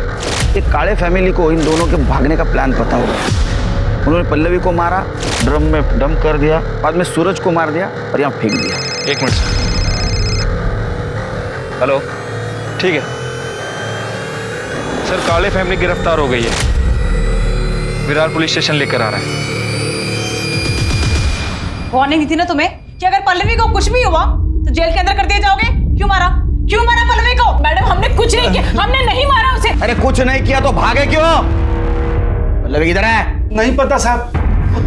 कि काले फैमिली को इन दोनों के भागने का प्लान पता होगा। उन्होंने पल्लवी को मारा, ड्रम में डंप कर दिया, बाद में सूरज को मार दिया और यहाँ फेंक दिया। 1 मिनट सर। हेलो, ठीक है सर। काले फैमिली गिरफ्तार हो गई है, विरार पुलिस स्टेशन लेकर आ रहा है। वार्निंग थी ना तुम्हें कि अगर पल्लवी को कुछ भी हुआ तो जेल के अंदर कर दिए जाओगे। क्यों मारा पल्लवी को? मैडम हमने कुछ नहीं किया, हमने नहीं मारा उसे। अरे कुछ नहीं किया तो भागे क्यों? पल्लवी किधर है? नहीं पता साहब।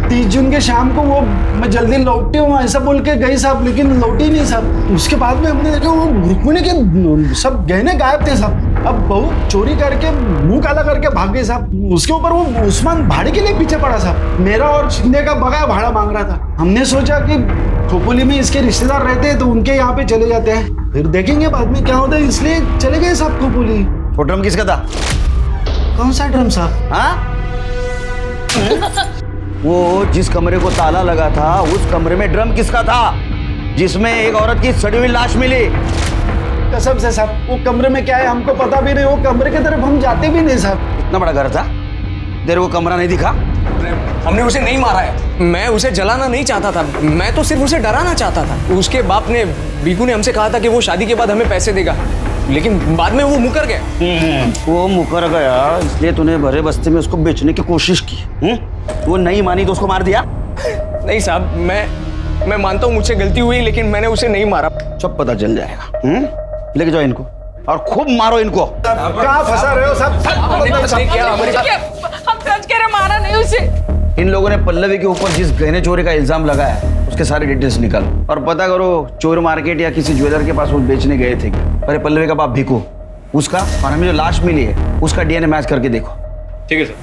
30 जून के शाम को वो मैं जल्दी लौटी हूँ ऐसा बोल के गई साहब, लेकिन लौटी नहीं साहब। उसके बाद में हमने देखा वो रुक्मिणी के सब गहने गायब थे साहब। अब बहू चोरी करके मुंह काला करके भाग गई साहब। उसके ऊपर वो उस्मान भाड़े के लिए पीछे पड़ा साहब। मेरा और शिंदे का बगाया भाड़ा मांग रहा था। हमने सोचा कि खोपोली में इसके रिश्तेदार रहते हैं तो उनके यहाँ पे चले जाते हैं, फिर देखेंगे बाद में क्या होता है, इसलिए चले गए साहब खोपोली। वो ड्रम किसका था? कौन सा ड्रम साहब? हाँ? वो जिस कमरे को ताला लगा था उस कमरे में ड्रम किसका था जिसमें एक औरत की सड़ी हुई लाश मिली? कसम से साहब, वो कमरे में क्या है हमको पता भी नहीं। वो कमरे की तरफ हम जाते भी नहीं साहब। इतना बड़ा घर था, तेरे को कमरा नहीं दिखा? हमने उसे नहीं मारा है, मैं उसे जलाना नहीं चाहता था, मैं तो सिर्फ उसे डराना चाहता था। उसके बाप ने, बीकू ने हमसे कहा था कि वो शादी के बाद हमें पैसे देगा, लेकिन बाद में वो मुकर गया। वो मुकर गया इसलिए तूने भरे बस्ती में उसको बेचने की कोशिश की। वो नहीं मानी तो उसको मार दिया? नहीं साहब, मैं मानता हूँ मुझसे गलती हुई, लेकिन मैंने उसे नहीं मारा। सब पता चल जाएगा। लेके जाओ इनको और खूब मारो इनको। कहाँ फंसा रहे हो साहब? हम सच कह रहे, मारा नहीं उसे। इन लोगों ने पल्लवी के ऊपर जिस गहने चोरी का इल्जाम लगाया है उसके सारे डिटेल्स निकालो और पता करो चोर मार्केट या किसी ज्वेलर के पास वो बेचने गए थे। अरे पल्लवी का बाप भीकू, उसका और हमें जो लाश मिली है उसका डीएनए मैच करके देखो। ठीक है सर।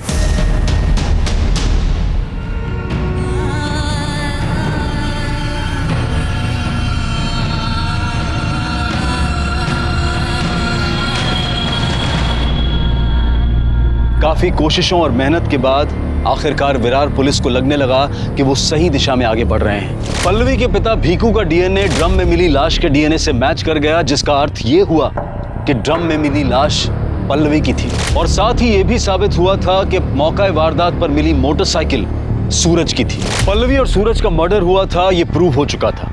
काफी कोशिशों और मेहनत के बाद आखिरकार विरार पुलिस को लगने लगा कि वो सही दिशा में आगे बढ़ रहे हैं। पल्लवी के पिता भीकू का डीएनए ड्रम में मिली लाश के डीएनए से मैच कर गया, जिसका अर्थ ये हुआ कि ड्रम में मिली लाश पल्लवी की थी। और साथ ही ये भी साबित हुआ था कि मौका वारदात पर मिली मोटरसाइकिल सूरज की थी। पल्लवी और सूरज का मर्डर हुआ था, ये प्रूव हो चुका था।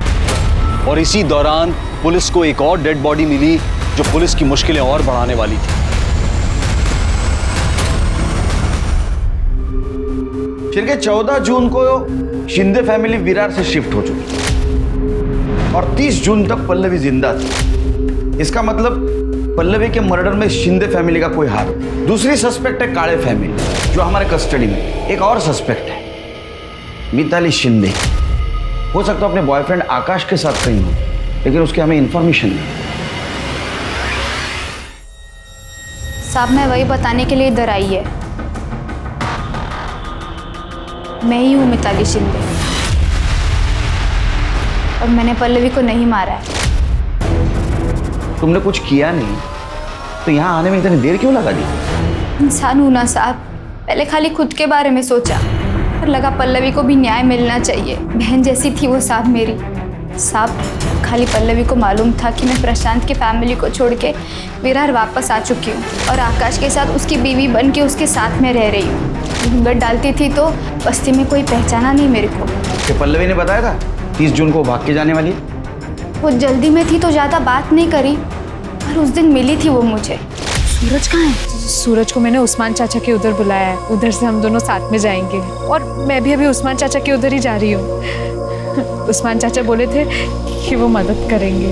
और इसी दौरान पुलिस को एक और डेड बॉडी मिली जो पुलिस की मुश्किलें और बढ़ाने वाली थी। फिर के 14 जून को शिंदे फैमिली विरार से शिफ्ट हो चुकी और 30 जून तक पल्लवी जिंदा थी। इसका मतलब पल्लवी के मर्डर में शिंदे फैमिली का कोई हाथ नहीं। दूसरी सस्पेक्ट है काले फैमिली जो हमारे कस्टडी में। एक और सस्पेक्ट है मिताली शिंदे। हो सकता है अपने बॉयफ्रेंड आकाश के साथ कहीं हो लेकिन उसकी हमें इन्फॉर्मेशन नहीं। साहब मैं वही बताने के लिए इधर आई है। मैं ही हूँ मिताली शिंदे और मैंने पल्लवी को नहीं मारा है। तुमने कुछ किया नहीं तो यहाँ आने में इतनी देर क्यों लगा दी? इंसान हूं ना साहब, पहले खाली खुद के बारे में सोचा, पर लगा पल्लवी को भी न्याय मिलना चाहिए। बहन जैसी थी वो साहब मेरी। साहब खाली पल्लवी को मालूम था कि मैं प्रशांत के फैमिली को छोड़ के विरार वापस आ चुकी हूँ और आकाश के साथ उसकी बीवी बन के उसके साथ में रह रही हूँ। घूंघट डालती थी तो बस्ती में कोई पहचाना नहीं मेरे को। कि पल्लवी ने बताया था 30 जून को भाग के जाने वाली है? वो जल्दी में थी तो ज़्यादा बात नहीं करी, पर उस दिन मिली थी वो मुझे। सूरज कहाँ है? सूरज को मैंने उस्मान चाचा के उधर बुलाया है, उधर से हम दोनों साथ में जाएंगे। और मैं भी अभी उस्मान चाचा के उधर ही जा रही हूँ। उस्मान चाचा बोले थे कि वो मदद करेंगे।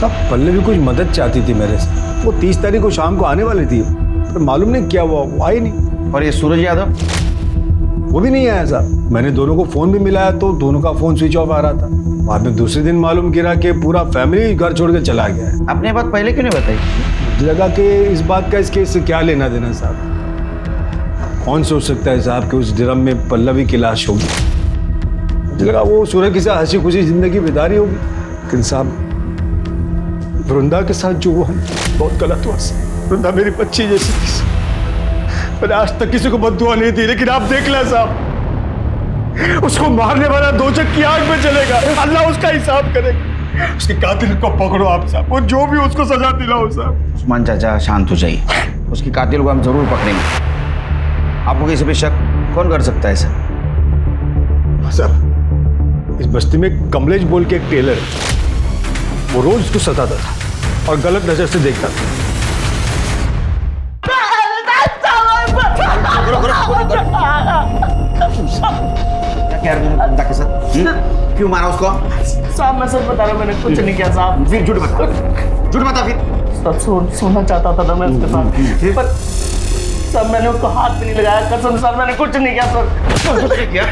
सब पल्लवी कुछ मदद चाहती थी मेरे से। वो 30 तारीख को शाम को आने वाली थी, पर मालूम नहीं क्या हुआ, वो आई नहीं। और ये सूरज यादव? वो भी नहीं आया साहब। मैंने दोनों को फोन भी मिलाया तो दोनों का फोन स्विच ऑफ आ रहा था। बाद में दूसरे दिन मालूम गिरा कि पूरा फैमिली घर छोड़ के चला गया है। आपने बात पहले क्यों नहीं बताई? लगा कि इस बात का इसके इससे क्या लेना देना साहब। कौन सोच सकता है साहब कि उस ड्रम में पल्लवी की लाश होगी। मुझे लगा वो सूरज के साथ हंसी खुशी जिंदगी बिता रही होगी, लेकिन साहब वृंदा के साथ जो हुआ बहुत गलत हुआ। वृंदा मेरी बच्ची जैसी थी। मैंने आज तक किसी को बद्दुआ नहीं दी, लेकिन आप देख लें साहब, उसको मारने वाला दोजख की आग में चलेगा। अल्लाह उसका हिसाब करेगा। उसके कातिल को पकड़ो आप साहब, और जो भी उसको सजा दिलाओ साहब। उस्मान चाचा शांत हो जाइए, उसकी कातिल को हम जरूर पकड़ेंगे। आपको किसी पे शक कौन कर सकता है सर? साहब इस बस्ती में कमलेश बोल के एक टेलर है, वो रोज उसको सताता था और गलत नजर से देखता था। क्या कह रहे हो के साथ? क्यों मारा उसको? साहब मैं सच बता रहा हूँ, मैंने कुछ नहीं किया साहब। फिर झूठ बता फिर। सब सोना चाहता था मैं उसके साथ, पर सब मैंने उसको हाथ भी नहीं लगाया। कसम सर मैंने कुछ नहीं किया सर। कुछ नहीं किया?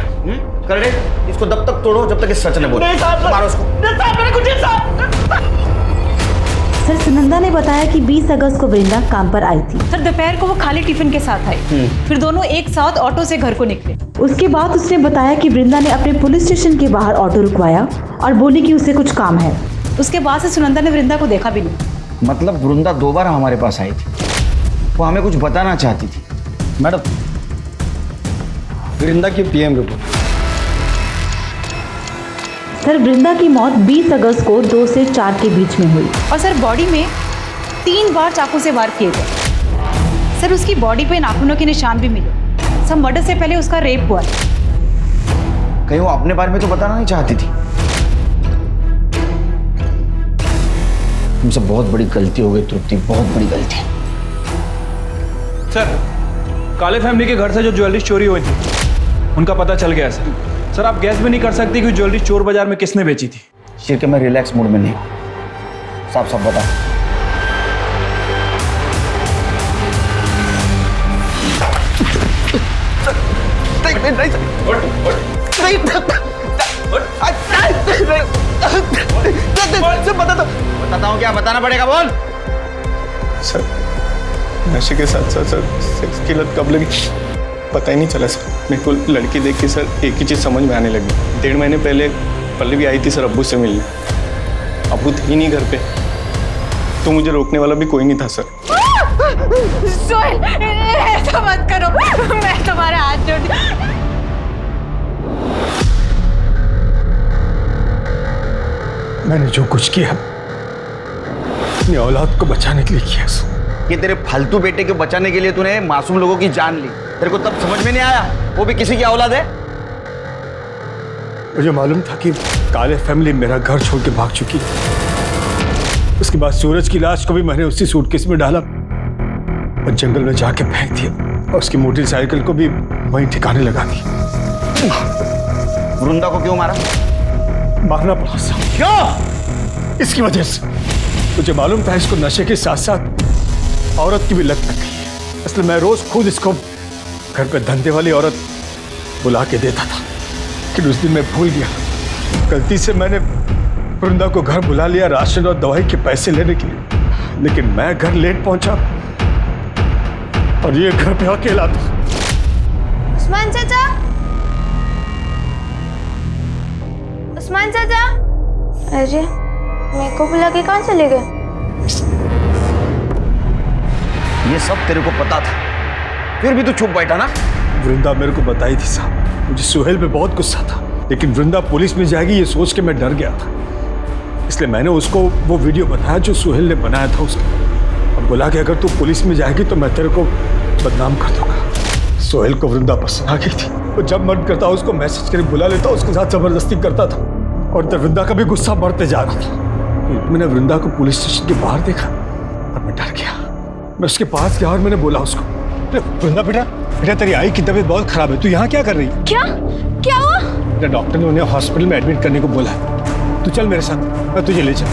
कर दे इसको, तब तक तोड़ो जब तक ये सच न बोले। नहीं साहब, मारो उसको। नहीं साहब मैंने कुछ नहीं साहब। सर सुनंदा ने बताया कि 20 अगस्त को वृंदा काम पर आई थी। सर दोपहर को वो खाली टिफिन के साथ आई, फिर दोनों एक साथ ऑटो से घर को निकले। उसके बाद उसने बताया कि वृंदा ने अपने पुलिस स्टेशन के बाहर ऑटो रुकवाया और बोली कि उसे कुछ काम है। उसके बाद से सुनंदा ने वृंदा को देखा भी नहीं। मतलब वृंदा 2 बार हमारे पास आई थी, वो हमें कुछ बताना चाहती थी। मैडम वृंदा की PM रिपोर्ट। सर वृंदा की मौत 20 अगस्त को 2 से 4 के बीच में हुई। और सर बॉडी में 3 बार चाकू से वार किए गए। सर उसकी बॉडी पे नाखूनों के निशान भी मिले। सब मर्डर से पहले उसका रेप हुआ। कहीं वो अपने बारे में तो बताना नहीं चाहती थी। तुमसे बहुत बड़ी गलती हो गई तृप्ति, बहुत बड़ी गलती। सर काले फैमिली के घर से जो ज्वेलरी चोरी हुई थी उनका पता चल गया सर। सर आप गैस भी नहीं कर सकती कि ज्वेलरी चोर बाजार में किसने बेची थी। शिरके मैं रिलैक्स मूड में नहीं हूं। साफ साफ बता। बताता हूँ क्या बताना पड़ेगा, बोल। सर नशे के साथ साथ सर सेक्स की लत कब लगी पता ही नहीं चला सर। मेरे को लड़की देख के सर एक ही चीज़ समझ में आने लगी। 1.5 महीने पहले पल्लवी आई थी सर अब्बू से मिलने। अब्बू थे ही नहीं घर पे, तो मुझे रोकने वाला भी कोई नहीं था सर। सोहेल ऐसा मत करो, मैं तुम्हारे हाथ जोड़ती। मैंने जो कुछ किया अपनी औलाद को बचाने के लिए किया। ये तेरे फालतू बेटे को बचाने के लिए तूने मासूम लोगों की जान ली। तेरे को तब समझ में नहीं आया वो भी किसी की औलाद है। मुझे मालूम था कि काले फैमिली मेरा घर छोड़ के भाग चुकी है। उसके बाद सूरज की लाश को भी मैंने उसी सूटकेस में डाला और जंगल में जाके फेंक दिया और उसकी मोटरसाइकिल को भी वहीं ठिकाने लगा दी। वृंदा को क्यों मारा? मारना पड़ा साहब। क्यों? इसकी वजह से। मुझे मालूम था इसको नशे के साथ साथ औरत की भी लत लग गई है, इसलिए मैं रोज खुद इसको घर पे धंधे वाली औरत बुला के देता था लेकिन उस दिन मैं भूल गया। गलती से मैंने वृंदा को घर बुला लिया राशन और दवाई के पैसे लेने के लिए, लेकिन मैं घर लेट पहुंचा और ये घर पे अकेला था। उस्मान चाचा, उस्मान चाचा, अरे मेरे को बुला के कहाँ चले गए? ये सब तेरे को पता था, फिर भी तू चुप बैठा ना। वृंदा मेरे को बताई थी साहब, मुझे सुहेल पे बहुत गुस्सा था, लेकिन वृंदा पुलिस में जाएगी ये सोच के मैं डर गया था। इसलिए मैंने उसको वो वीडियो बताया जो सुहेल ने बनाया था उसका, और बोला कि अगर तू पुलिस में जाएगी तो मैं तेरे को बदनाम कर दूंगा। सुहेल को वृंदा पसंद आ गई थी, वो जब मन करता उसको मैसेज करके बुला लेता, उसके साथ जबरदस्ती करता था, और तब वृंदा का भी गुस्सा बढ़ते जा रहा था। मैंने वृंदा को पुलिस स्टेशन के बाहर देखा और मैं डर गया। मैं उसके पास गया और मैंने बोला उसको, वृंदा बेटा तेरी आई की तबीयत बहुत खराब है, तू यहाँ क्या कर रही है? क्या हुआ? बेटा डॉक्टर ने उन्हें हॉस्पिटल में एडमिट करने को बोला है, तू चल मेरे साथ, मैं तुझे ले चल।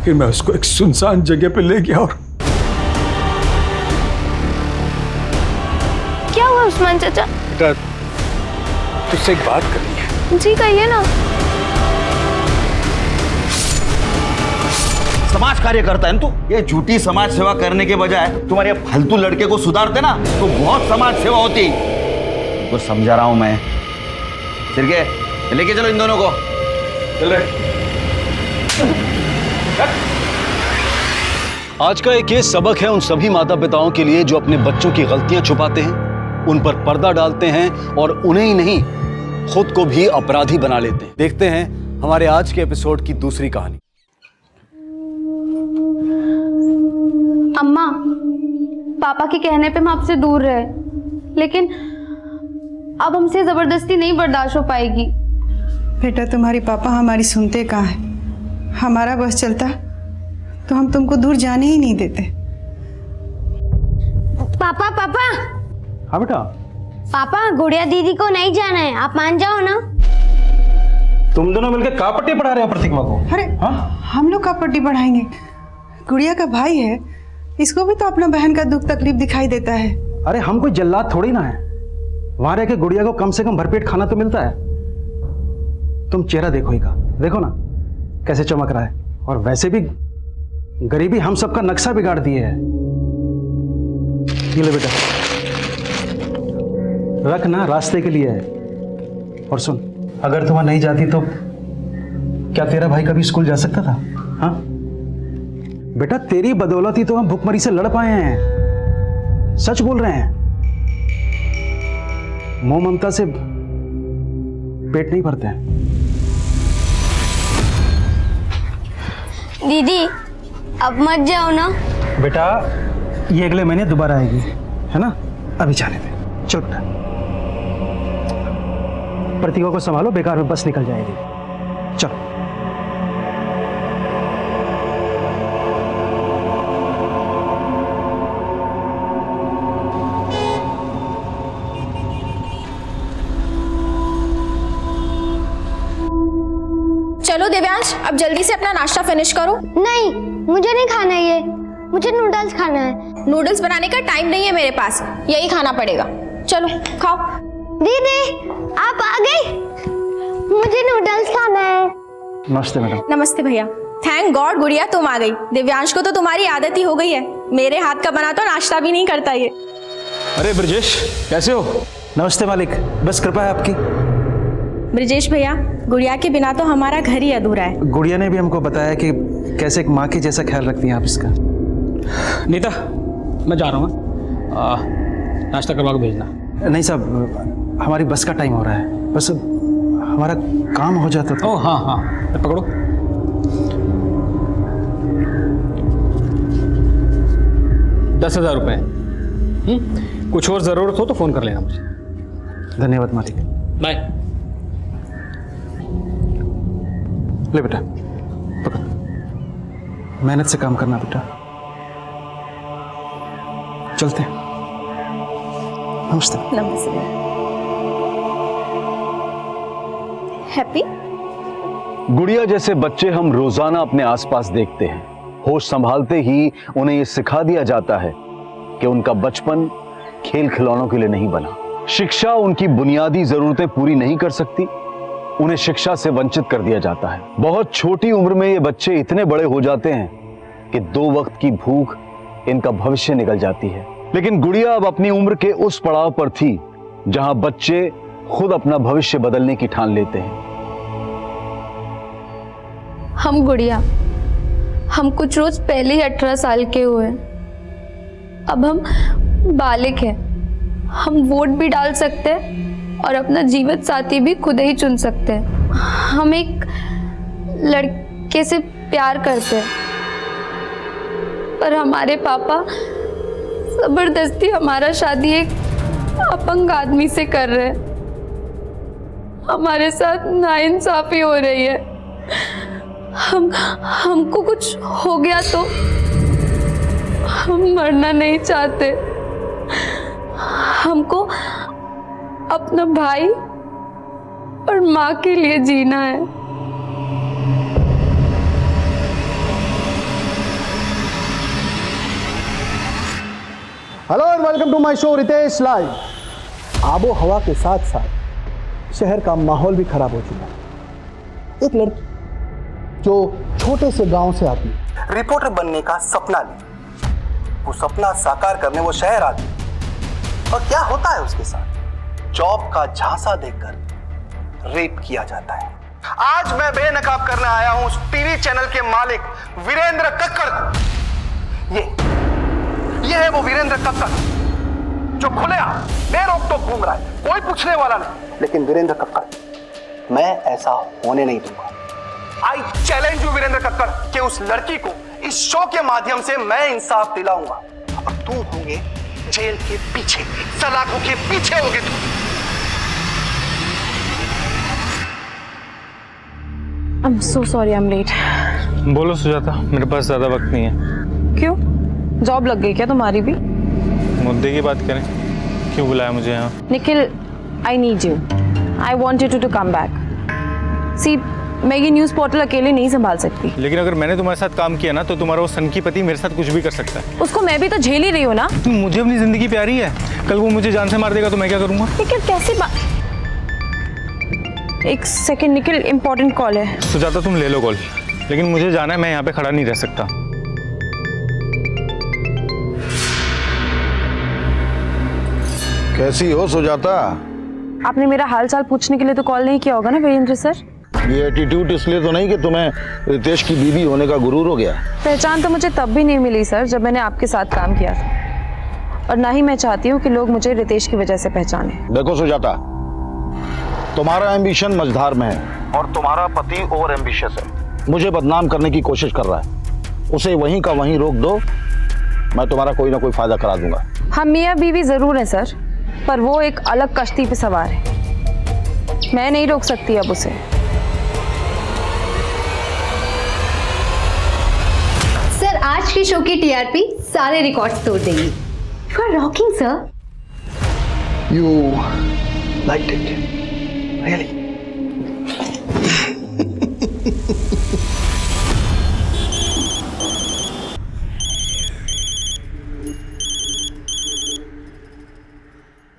फिर मैं उसको एक सुनसान जगह पे ले गया और क्या हुआ उस्मान चाचा? बेटा तुझसे एक बात करनी है। जी कहिए ना। समाज कार्य करता है ना तू। ये झूठी समाज सेवा करने के बजाय तुम्हारे फालतू लड़के को सुधारते ना तो बहुत समाज सेवा होती। तो समझा रहा हूं मैं। सिरके लेके चलो इन दोनों को। चल रहे। आज का एक ये सबक है उन सभी माता पिताओं के लिए जो अपने बच्चों की गलतियां छुपाते हैं, उन पर पर्दा डालते हैं और उन्हें ही नहीं खुद को भी अपराधी बना लेते हैं। देखते हैं हमारे आज के एपिसोड की दूसरी कहानी। अम्मा, पापा के कहने पे हम आपसे दूर रहे, लेकिन अब हमसे जबरदस्ती नहीं बर्दाश्त हो पाएगी। बेटा तुम्हारी पापा हमारी सुनते कहाँ हैं? हमारा बस चलता तो हम तुमको दूर जाने ही नहीं देते। पापा पापा। हाँ बेटा। पापा गुड़िया दीदी को नहीं जाना है, आप मान जाओ ना। तुम दोनों मिलकर का पट्टी पढ़ा रहे हो प्रतिमा को? अरे हम लोग का पट्टी पढ़ाएंगे? गुड़िया का भाई है, इसको भी तो अपना बहन का दुख तकलीफ दिखाई देता है। अरे हम कोई जल्लाद थोड़ी ना है, वहां रह के गुड़िया को कम से कम भरपेट खाना तो मिलता है। तुम चेहरा देखो ही का, देखो ना कैसे चमक रहा है। और वैसे भी गरीबी हम सबका नक्शा बिगाड़ दिए है। ये ले बेटा, रख ना, रास्ते के लिए है। और सुन, अगर तुम नहीं जाती तो क्या तेरा भाई कभी स्कूल जा सकता था? हाँ बेटा, तेरी बदौलत ही तो हम भुखमरी से लड़ पाए हैं। सच बोल रहे हैं। मोह ममता से पेट नहीं भरते हैं। दीदी अब मत जाओ ना। बेटा ये अगले महीने दोबारा आएगी, है ना? अभी जाने दे, चल बेटा। प्रतिभा को संभालो, बेकार में बस निकल जाएगी। चल। चलो देव्यांश, अब जल्दी से अपना नाश्ता फिनिश करो। नहीं, मुझे नहीं खाना ये, मुझे नूडल्स खाना है। नूडल्स बनाने का टाइम नहीं है मेरे पास, यही खाना पड़ेगा। चलो खाओ। दीदी आप आ गई, मुझे नूडल्स खाना है। नमस्ते मैडम। नमस्ते भैया। थैंक गॉड गुड़िया तुम आ गई। दिव्यांश को तो तुम्हारी आदत ही हो गई है, मेरे हाथ का बना तो नाश्ता भी नहीं करता ये। अरे ब्रजेश कैसे हो? नमस्ते मालिक, बस कृपा है आपकी। ब्रजेश भैया, गुड़िया के बिना तो हमारा घर ही अधूरा है। गुड़िया ने भी हमको बताया कि कैसे एक माँ के जैसा ख्याल रखती हैं आप इसका। नीता मैं जा रहा हूँ, नाश्ता करवा के भेजना। नहीं साहब, हमारी बस का टाइम हो रहा है, बस हमारा काम हो जाता तो। ओह हाँ हाँ, पकड़ो। ₹10,000। कुछ और ज़रूरत हो तो फ़ोन कर लेना मुझे। धन्यवाद मालिक। बाय। ले बेटा, पकड़। मेहनत से काम करना बेटा। चलते हैं। नमस्ते। नमस्ते। हैप्पी। गुड़िया जैसे बच्चे हम रोजाना अपने आसपास देखते हैं। होश संभालते ही उन्हें यह सिखा दिया जाता है कि उनका बचपन खेल खिलौनों के लिए नहीं बना, शिक्षा उनकी बुनियादी जरूरतें पूरी नहीं कर सकती, उन्हें शिक्षा से वंचित कर दिया जाता है। बहुत छोटी उम्र में ये बच्चे इतने बड़े हो जाते हैं कि 2 वक्त की भूख इनका भविष्य निकल जाती है। लेकिन गुड़िया अब अपनी उम्र के उस पड़ाव पर थी जहां बच्चे खुद अपना भविष्य बदलने की ठान लेते हैं। हम गुड़िया, हम कुछ रोज पहले ही 18 साल के हुए। अब हम बालिग हैं। हम वोट भी डाल सकते हैं और अपना जीवन साथी भी खुद ही चुन सकते हैं। हम एक लड़के से प्यार करते हैं, पर हमारे पापा जबरदस्ती हमारा शादी एक अपंग आदमी से कर रहे हैं। हमारे साथ नाइंसाफी हो रही है। हमको कुछ हो गया तो हम मरना नहीं चाहते। हमको अपना भाई और माँ के लिए जीना है। Hello and welcome to my show Ritesh live. आबो हवा के साथ साथ शहर का माहौल भी खराब हो चुका है। एक लड़की जो छोटे से गांव से आती है, रिपोर्टर बनने का सपना ली, वो सपना साकार करने वो शहर आती है, और क्या होता है उसके साथ? जॉब का झांसा देकर रेप किया जाता है। आज मैं बेनकाब करने आया हूं उस टीवी चैनल के मालिक वीरेंद्र कक्कड़ को। ये है वो वीरेंद्र कक्कड़ जो खुलेआम बेरोक-टोक घूम रहा है, कोई पूछने वाला नहीं। लेकिन वीरेंद्र कक्कड़, मैं ऐसा होने नहीं दूंगा। I challenge you Virendra Kakkar कि उस लड़की को इस शो के माध्यम से मैं इंसाफ दिलाऊंगा और तुम होंगे जेल के पीछे, सलाखों के पीछे होगे तुम। I'm so sorry, I'm late. बोलो सुजाता, मेरे पास ज़्यादा वक्त नहीं है। क्यों? जॉब लग गई क्या तुम्हारी भी? मुद्दे की बात करें, क्यों बुलाया मुझे यहाँ? Nikhil, I need you. I want you to come back. See, मैं ये न्यूज़ पोर्टल अकेले नहीं संभाल सकती। लेकिन अगर मैंने तुम्हारे साथ काम किया ना, तो तुम्हारा वो सनकी पति मेरे साथ कुछ भी कर सकता है। उसको मैं भी तो झेल ही रही हूँ ना। मुझे अपनी जिंदगी प्यारी है, कल वो मुझे जान से मार देगा तो मैं क्या करूँगा? निखिल कैसी बात? एक सेकंड निखिल, इम्पोर्टेंट कॉल है। सुजाता तुम ले लो कॉल, लेकिन मुझे जाना है, मैं यहाँ पे खड़ा नहीं रह सकता। कैसी हो सुजाता? आपने मेरा हाल चाल पूछने के लिए तो कॉल नहीं किया होगा ना वीरेंद्र सर? ये एटीट्यूड इसलिए तो नहीं कि तुम्हें रितेश की बीवी होने का गुरूर हो गया? पहचान तो मुझे तब भी नहीं मिली सर जब मैंने आपके साथ काम किया था, और ना ही मैं चाहती हूँ कि लोग मुझे रितेश की वजह से पहचाने। देखो सुजाता, तुम्हारा एम्बिशन मझधार में है और तुम्हारा पति ओवर एम्बिशियस है। मुझे बदनाम करने की कोशिश कर रहा है, उसे वहीं का वहीं रोक दो, मैं तुम्हारा कोई ना कोई फायदा करा दूंगा। हम मियाँ बीवी जरूर हैं सर, पर वो एक अलग कश्ती पे सवार है। मैं नहीं रोक सकती अब उसे। सर, आज की शो की टीआरपी सारे रिकॉर्ड्स तोड़ देगी। You are rocking sir. You liked it really?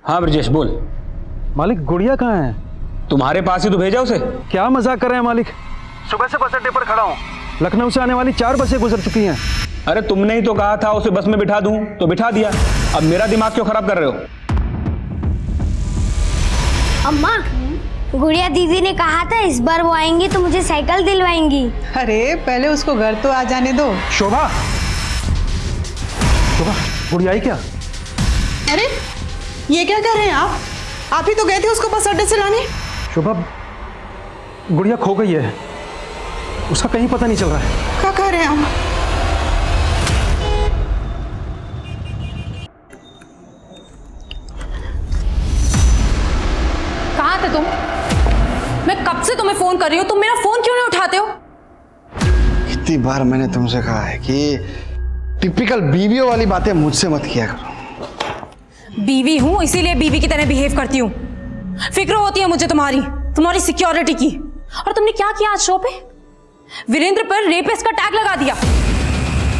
हाँ ब्रजेश बोल। मालिक, गुड़िया कहाँ है? तुम्हारे पास ही तो भेजा उसे। क्या मजाक कर रहे हैं मालिक? सुबह से बस अड्डे पर खड़ा हूँ, लखनऊ से आने वाली 4 बसें गुजर चुकी हैं। अरे तुमने ही तो कहा था उसे बस में बिठा दूं, तो बिठा दिया। अब मेरा दिमाग क्यों खराब कर रहे हो? अम्मा, गुड़िया दीदी ने कहा था इस बार वो आएंगी तो मुझे साइकिल दिलवाएंगी। अरे पहले उसको घर तो आ जाने दो। शोभा, शोभा, गुड़िया आई क्या? अरे ये क्या कर रहे हैं आप? आप ही तो गए थे उसको बस अड्डे से लाने। शोभा, गुड़िया खो गई है, उसका कहीं पता नहीं चल रहा है। क्या कह रहे हैं हम? कहाँ थे तुम? मैं कब से तुम्हें फोन कर रही हूँ, तुम मेरा फोन क्यों नहीं उठाते हो? कितनी बार मैंने तुमसे कहा है कि टिपिकल बीवियों वाली बातें मुझसे मत किया करो। बीवी हूँ इसीलिए बीवी की तरह बिहेव करती हूँ। फिक्र होती है मुझे तुम्हारी सिक्योरिटी की। और तुमने क्या किया आज शो पे? वीरेंद्र पर रेपिस्ट का टैग लगा दिया।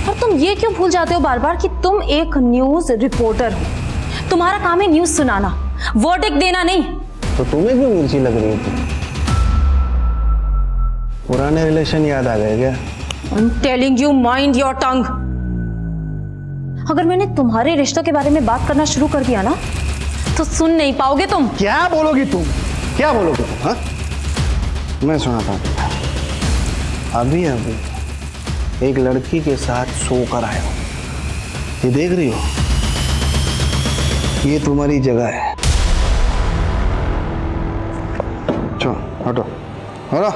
और तुम ये क्यों भूल जाते हो बार बार कि तुम एक न्यूज रिपोर्टर हो? तुम्हारा काम है न्यूज सुनाना, वर्डिक्ट देना नहीं। तो तुम्हें क्यों मिर्ची लग रही थी? पुराने रिलेशन याद आ गए क्या? I'm telling you, mind your tongue. अगर मैंने तुम्हारे रिश्तों के बारे में बात करना शुरू कर दिया ना तो सुन नहीं पाओगे तुम। क्या बोलोगी तुम? क्या बोलोगे तुम? हाँ, मैं सुनाता हूँ। अभी अभी एक लड़की के साथ सोकर आया हूँ। ये देख रही हो, ये तुम्हारी जगह है। चलो हटो हटो।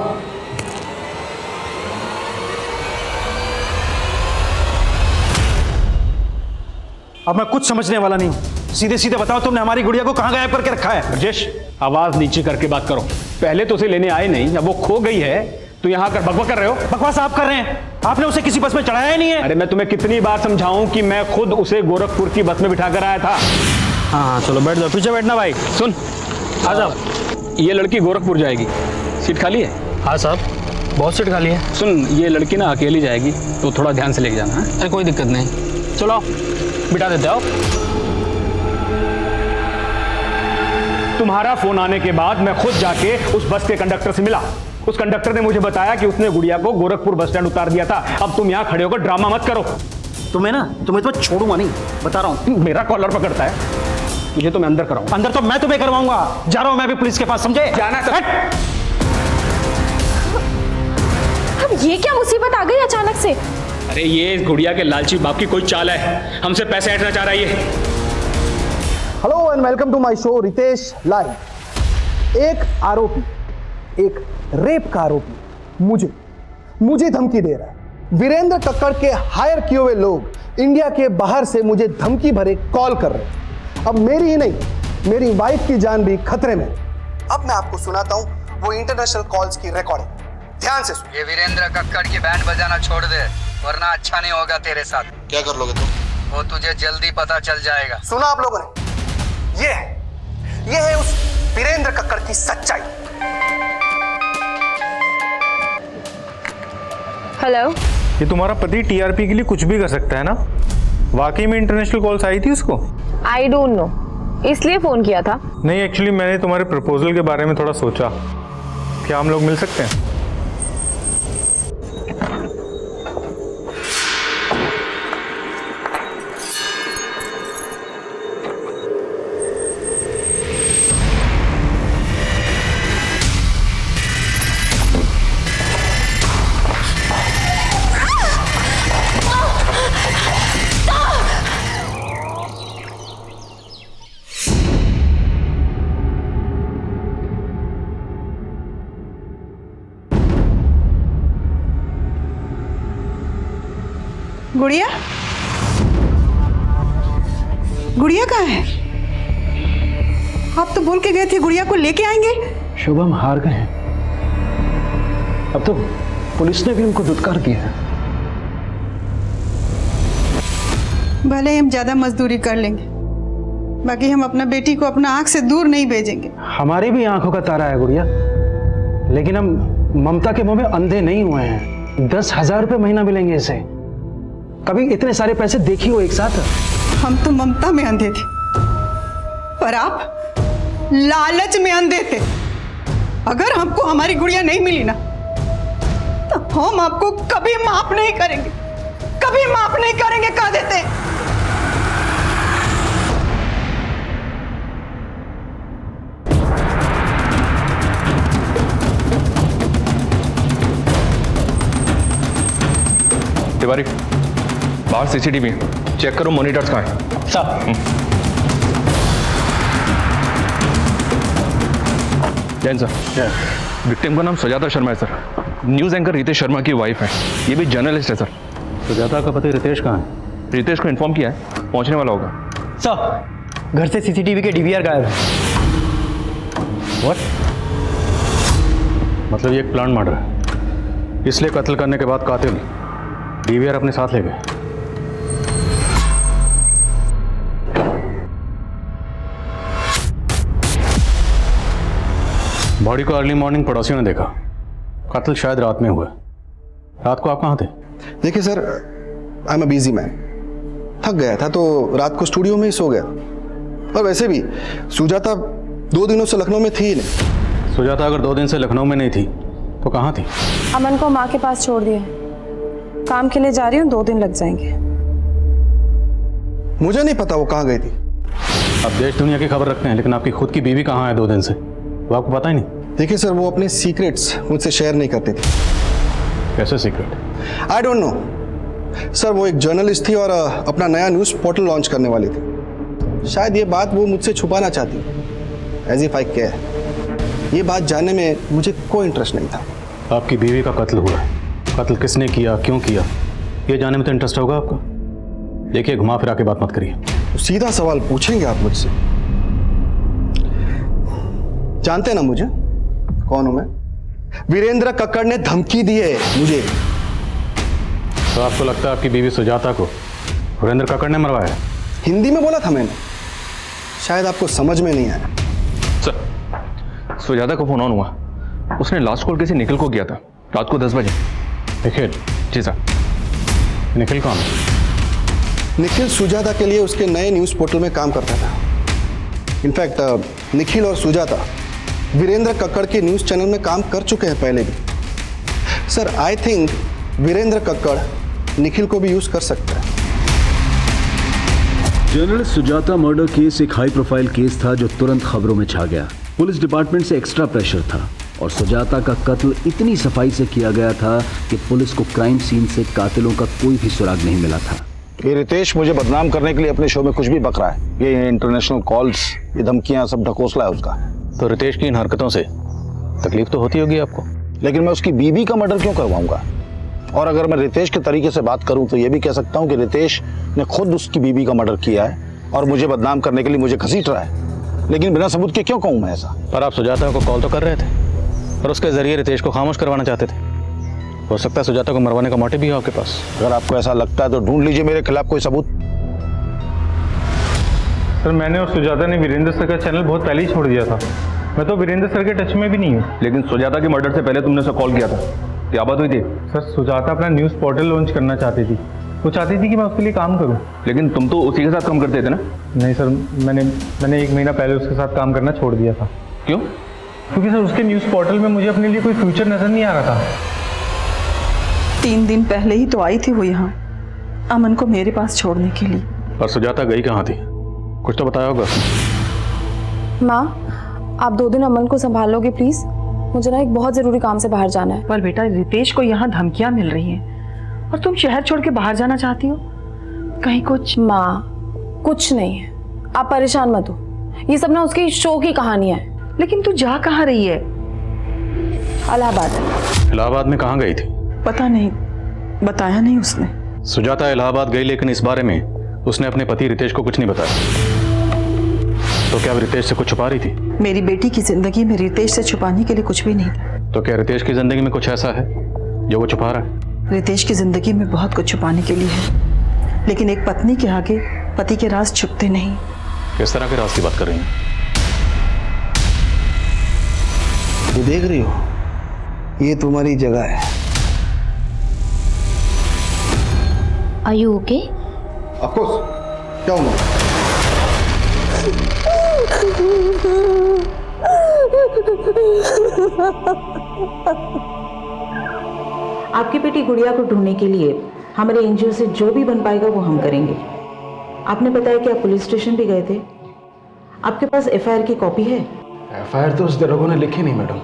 अब मैं कुछ समझने वाला नहीं हूँ। सीधे सीधे बताओ, तुमने हमारी गुड़िया को कहाँ गायब करके रखा है? राजेश, आवाज नीचे करके बात करो। पहले तो उसे लेने आए नहीं, अब वो खो गई है तो यहाँ कर बकबक कर रहे हो। बकवास आप कर रहे हैं। आपने उसे किसी बस में चढ़ाया ही नहीं है। अरे मैं तुम्हें कितनी बार समझाऊं कि मैं खुद उसे गोरखपुर की बस में बिठा कर आया था। हाँ चलो बैठ जाओ, पीछे बैठना भाई। सुन, आ जाओ। ये लड़की गोरखपुर जाएगी, सीट खाली है? हाँ साहब, बहुत सीट खाली है। सुन, ये लड़की ना अकेली जाएगी तो थोड़ा ध्यान से लेके जाना। अरे कोई दिक्कत नहीं, चलो बिठा देते हो। तुम्हारा फोन आने के बाद मैं खुद जाके उस बस के कंडक्टर से मिला। उस कंडक्टर ने मुझे बताया कि उसने गुड़िया को गोरखपुर बस स्टैंड उतार दिया था। अब तुम यहाँ खड़े होकर ड्रामा मत करो। तुम्हें तो छोड़ूंगा नहीं, बता रहा हूँ। मेरा कॉलर पकड़ता है मुझे, तो मैं अंदर कराऊं। अंदर तो मैं तुम्हें करवाऊंगा। जा रहा हूं मैं भी पुलिस के पास, समझे? जाना तो अब ये क्या मुसीबत आ गई अचानक से? अरे ये गुड़िया के लालची बाप की कोई चाल है, हमसे पैसे ऐंठना चाह रहा है ये। Hello and welcome to my show Ritesh live. एक आरोपी, एक रेप का आरोपी मुझे धमकी दे रहा है। वीरेंद्र कक्कड़ के हायर किए हुए लोग इंडिया के बाहर से मुझे धमकी भरे कॉल कर रहे हैं। अब मेरी ही नहीं, मेरी वाइफ की जान भी खतरे में। अब मैं आपको सुनाता हूं वो इंटरनेशनल कॉल्स की रिकॉर्डिंग। ध्यान से सुन। ये वीरेंद्र कक्कड़ की बैंड बजाना छोड़ दे, वरना अच्छा नहीं होगा तेरे साथ। क्या कर लोगे तुम? वो तुझे जल्दी पता चल जाएगा। सुना आप लोगों ने? ये है उस वीरेंद्र कक्कड़ की सच्चाई। हेलो, ये तुम्हारा पति टीआरपी के लिए कुछ भी कर सकता है ना? वाकई में इंटरनेशनल कॉल्स आई थी उसको? आई डोंट नो, इसलिए फोन किया था। नहीं, एक्चुअली मैंने तुम्हारे प्रपोजल के बारे में थोड़ा सोचा। क्या हम लोग मिल सकते हैं? गुड़िया, गुड़िया कहाँ है? आप तो बोल के गए थे गुड़िया को लेके आएंगे। शुभम हार गए हैं। अब तो पुलिस ने भी उनको दुत्कार दिया है। भले हम ज्यादा मजदूरी कर लेंगे, बाकी हम अपना बेटी को अपना आंख से दूर नहीं भेजेंगे। हमारी भी आंखों का तारा है गुड़िया, लेकिन हम ममता के मुंह में अंधे नहीं हुए हैं। 10,000 रुपये महीना मिलेंगे इसे। कभी इतने सारे पैसे देखी हो एक साथ? हम तो ममता में अंधे थे, पर आप लालच में अंधे थे। अगर हमको हमारी गुड़िया नहीं मिली ना तो हम आपको कभी माफ नहीं करेंगे, कभी माफ नहीं करेंगे, कह देते हैं। तिवारी, बाहर सीसीटीवी चेक करो, मॉनिटर्स कहाँ हैं? साहब। जैन सर, विक्टिम का नाम सुजाता शर्मा है sir. News anchor Ritesh Sharma की वाइफ है। ये भी जर्नलिस्ट है सर। सुजाता का पति रितेश कहाँ है? रितेश को इन्फॉर्म किया है, पहुंचने वाला होगा। सर, घर से सीसीटीवी के डीवीआर गायब है। व्हाट? मतलब ये एक प्लान मर्डर है, इसलिए कत्ल करने के बाद कातिल डीवीआर अपने साथ ले गए। बॉडी को अर्ली मॉर्निंग पड़ोसियों ने देखा। कत्ल शायद रात में हुआ। रात को आप कहाँ थे? देखिए sir, I am a busy man. थक गया था तो रात को स्टूडियो में ही सो गया। और वैसे भी सुजाता 2 दिनों से लखनऊ में थी ही नहीं। सुजाता अगर 2 दिन से लखनऊ में नहीं थी तो कहाँ थी? अमन को माँ के पास छोड़ दिया, काम के लिए जा रही हूँ, 2 दिन लग जाएंगे। मुझे नहीं पता वो कहाँ गई थी। आप देश दुनिया की खबर रखते हैं, लेकिन आपकी खुद की बीवी कहाँ है 2 दिन से, वो आपको पता ही नहीं? देखिए सर, वो अपने सीक्रेट्स मुझसे शेयर नहीं करती थी। कैसे secret? I don't know sir, वो एक जर्नलिस्ट थी और अपना नया न्यूज़ पोर्टल लॉन्च करने वाली थी। शायद ये बात वो मुझसे छुपाना चाहती, एज इफ आई केयर। ये बात जानने में मुझे कोई इंटरेस्ट नहीं था। आपकी बीवी का कत्ल हुआ है, कत्ल किसने किया, क्यों किया, ये जानने में तो इंटरेस्ट होगा आपका। देखिए, घुमा फिरा के बात मत करिए। तो सीधा सवाल पूछेंगे आप मुझसे? जानते हैं ना मुझे, कौन हूं मैं? वीरेंद्र कक्कड़ ने धमकी दी है मुझे। तो आपको लगता है आपकी बीवी सुजाता को वीरेंद्र कक्कड़ ने मरवाया? हिंदी में बोला था मैंने, शायद आपको समझ में नहीं आया। सर, सुजाता को फोन ऑन हुआ, उसने लास्ट कॉल किसी निखिल को किया था रात को 10 बजे। निखिल? जी सर। निखिल कौन? निखिल सुजाता के लिए उसके नए न्यूज़ पोर्टल में काम करता था। इनफैक्ट निखिल और सुजाता वीरेंद्र कक्कड़ के न्यूज़ चैनल में काम कर चुके हैं पहले भी। Sir, I think Virendra Kakkar Nikhil को भी यूज़ कर सकता है। जर्नलिस्ट सुजाता मर्डर केस एक हाई प्रोफाइल केस था जो तुरंत खबरों में छा गया। पुलिस डिपार्टमेंट से एक्स्ट्रा प्रेशर था और सुजाता का कत्ल इतनी सफाई से किया गया था कि पुलिस को क्राइम सीन से कातिलों का कोई भी सुराग नहीं मिला था। ये रितेश मुझे बदनाम करने के लिए अपने शो में कुछ भी बक रहा है। ये इंटरनेशनल कॉल्स, ये धमकियां, सब ढकोसला है उसका। तो रितेश की इन हरकतों से तकलीफ तो होती होगी आपको, लेकिन मैं उसकी बीवी का मर्डर क्यों करवाऊंगा? और अगर मैं रितेश के तरीके से बात करूं तो ये भी कह सकता हूं कि रितेश ने खुद उसकी बीवी का मर्डर किया है और मुझे बदनाम करने के लिए मुझे घसीट रहा है। लेकिन बिना सबूत के क्यों कहूं मैं ऐसा? पर आप सुजाता को कॉल तो कर रहे थे और उसके जरिए रितेश को खामोश करवाना चाहते थे। हो सकता है सुजाता को मरवाने का मोटिव भी हो आपके पास। अगर आपको ऐसा लगता है तो ढूंढ लीजिए मेरे खिलाफ कोई सबूत। सर, मैंने और सुजाता ने वीरेंद्र सर का चैनल बहुत पहले ही छोड़ दिया था। मैं तो वीरेंद्र सर के टच में भी नहीं हूँ। लेकिन सुजाता के मर्डर से पहले तुमने उसे कॉल किया था, क्या बात हुई थी? सर, सुजाता अपना न्यूज़ पोर्टल लॉन्च करना चाहती थी। वो चाहती थी कि मैं उसके लिए काम करूं। लेकिन तुम तो उसी के साथ काम करते थे ना? नहीं सर, मैंने 1 महीना पहले उसके साथ काम करना छोड़ दिया था। क्यों? क्योंकि सर उसके न्यूज़ पोर्टल में मुझे अपने लिए कोई फ्यूचर नजर नहीं आ रहा था। 3 दिन पहले ही तो आई थी वो यहाँ अमन को मेरे पास छोड़ने के लिए। और सुजाता गई कहाँ थी? कुछ तो बताया होगा उसने। माँ, आप 2 दिन अमन को संभालोगे प्लीज? मुझे ना एक बहुत जरूरी काम से बाहर जाना है। पर बेटा, रितेश को यहाँ धमकियाँ मिल रही हैं और तुम शहर छोड़ के बाहर जाना चाहती हो? कहीं कुछ? माँ, कुछ नहीं है, आप परेशान मत हो। ये सब ना उसकी शो की कहानियां है। लेकिन तू जा कहाँ रही है? इलाहाबाद। इलाहाबाद में कहाँ गई थी? पता नहीं, बताया नहीं उसने। सुजाता इलाहाबाद गई, लेकिन इस बारे में उसने अपने पति रितेश को कुछ नहीं बताया। तो क्या रितेश से कुछ छुपा रही थी? मेरी बेटी की जिंदगी में रितेश से छुपाने के लिए कुछ भी नहीं था। तो क्या रितेश की जिंदगी में कुछ ऐसा है जो वो छुपा रहा है? रितेश की जिंदगी में बहुत कुछ छुपाने के लिए है, लेकिन एक पत्नी के आगे पति के राज छुपते नहीं। किस तरह के राज की बात कर रही हैं? ये देख रही हो, ये तुम्हारी जगह है। Are you okay? Of course. क्या हुआ? आपकी बेटी गुड़िया को ढूंढने के लिए हमारे एनजीओ से जो भी बन पाएगा वो हम करेंगे। आपने बताया कि आप पुलिस स्टेशन भी गए थे। आपके पास एफआईआर की कॉपी है? एफआईआर तो उस दरोगा ने लिखी नहीं मैडम,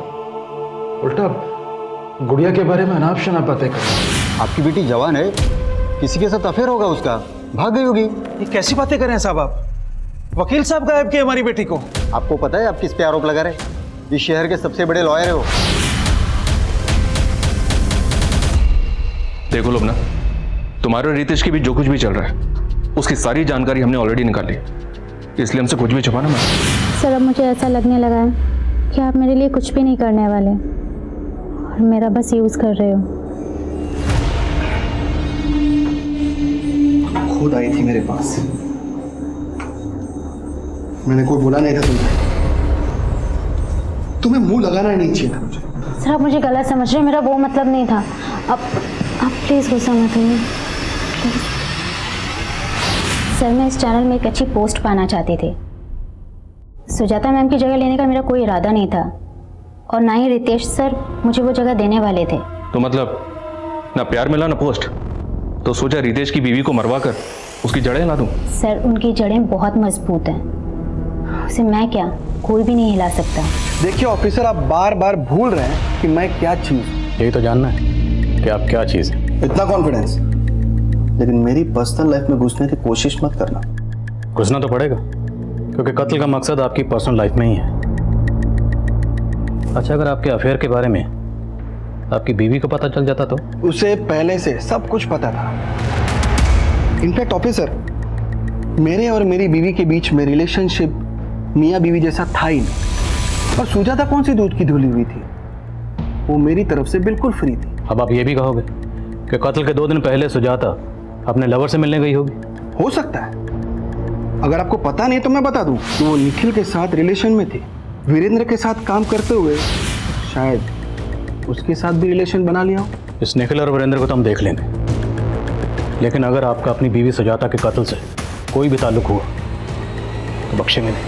उल्टा गुड़िया के बारे में अनाप शनाप बातें कर रही है। आपकी बेटी जवान है, किसी के साथ अफेयर होगा उसका, भाग गई होगी। ये कैसी बातें कर रहे हैं साहब आप? वकील साहब गायब किए हमारी बेटी को। आपको पता है आप किस पे आरोप लगा रहे? इस शहर के सबसे बड़े लॉयर है वो। देखो लोग ना, तुम्हारे और रितेश के बीच जो कुछ भी चल रहा है उसकी सारी जानकारी हमने ऑलरेडी निकाली, इसलिए हमसे कुछ भी छुपाना मत। सर, अब मुझे ऐसा लगने लगा है कि आप मेरे लिए कुछ भी नहीं करने वाले और मेरा बस यूज कर रहे हो। खुद आई थी मेरे पास, मैंने कोई बोला नहीं था तुम्हें मुंह लगाना ही नहीं चाहिए था मुझे। सर, आप मुझे गलत समझ रहे हो, मेरा वो मतलब नहीं था। अब आप प्लीज गुस्सा मत होइए। सर, मैं इस चैनल में एक अच्छी पोस्ट पाना चाहती थी सुजाता मैम की जगह लेने का मेरा कोई इरादा नहीं था और ना ही रितेश सर मुझे वो जगह देने वाले थे। तो मतलब ना प्यार मिला ना पोस्ट, तो सोचा रितेश की बीवी को मरवा कर उसकी जड़ें हिला दूं। सर उनकी जड़ें बहुत मजबूत हैं, उसे मैं क्या कोई भी नहीं हिला सकता। देखिए ऑफिसर, आप बार बार भूल रहे हैं कि मैं क्या चीज़ हूँ। यही तो जानना है कि आप क्या चीज़ है। इतना कॉन्फिडेंस, लेकिन मेरी पर्सनल लाइफ में घुसने की कोशिश मत करना। घुसना तो पड़ेगा क्योंकि कत्ल का मकसद आपकी पर्सनल लाइफ में ही है। अच्छा, अगर आपके अफेयर के बारे में आपकी बीवी को पता चल जाता तो? उसे पहले से सब कुछ पता था। इनफैक्ट ऑफिसर, मेरे और मेरी बीवी के बीच में रिलेशनशिप मियाँ बीवी जैसा था ही नहीं। और सुजाता कौन सी दूध की धुली हुई थी, वो मेरी तरफ से बिल्कुल फ्री थी। अब आप ये भी कहोगे कि कत्ल के 2 दिन पहले सुजाता अपने लवर से मिलने गई होगी? हो सकता है। अगर आपको पता नहीं तो मैं बता दूं कि वो निखिल के साथ रिलेशन में थी। वीरेंद्र के साथ काम करते हुए शायद उसके साथ भी रिलेशन बना लिया हो। इस निखिल और वीरेंद्र को तो हम देख लेंगे, लेकिन अगर आपका अपनी बीवी सुजाता के कत्ल से कोई भी ताल्लुक हुआ तो बख्शेंगे नहीं।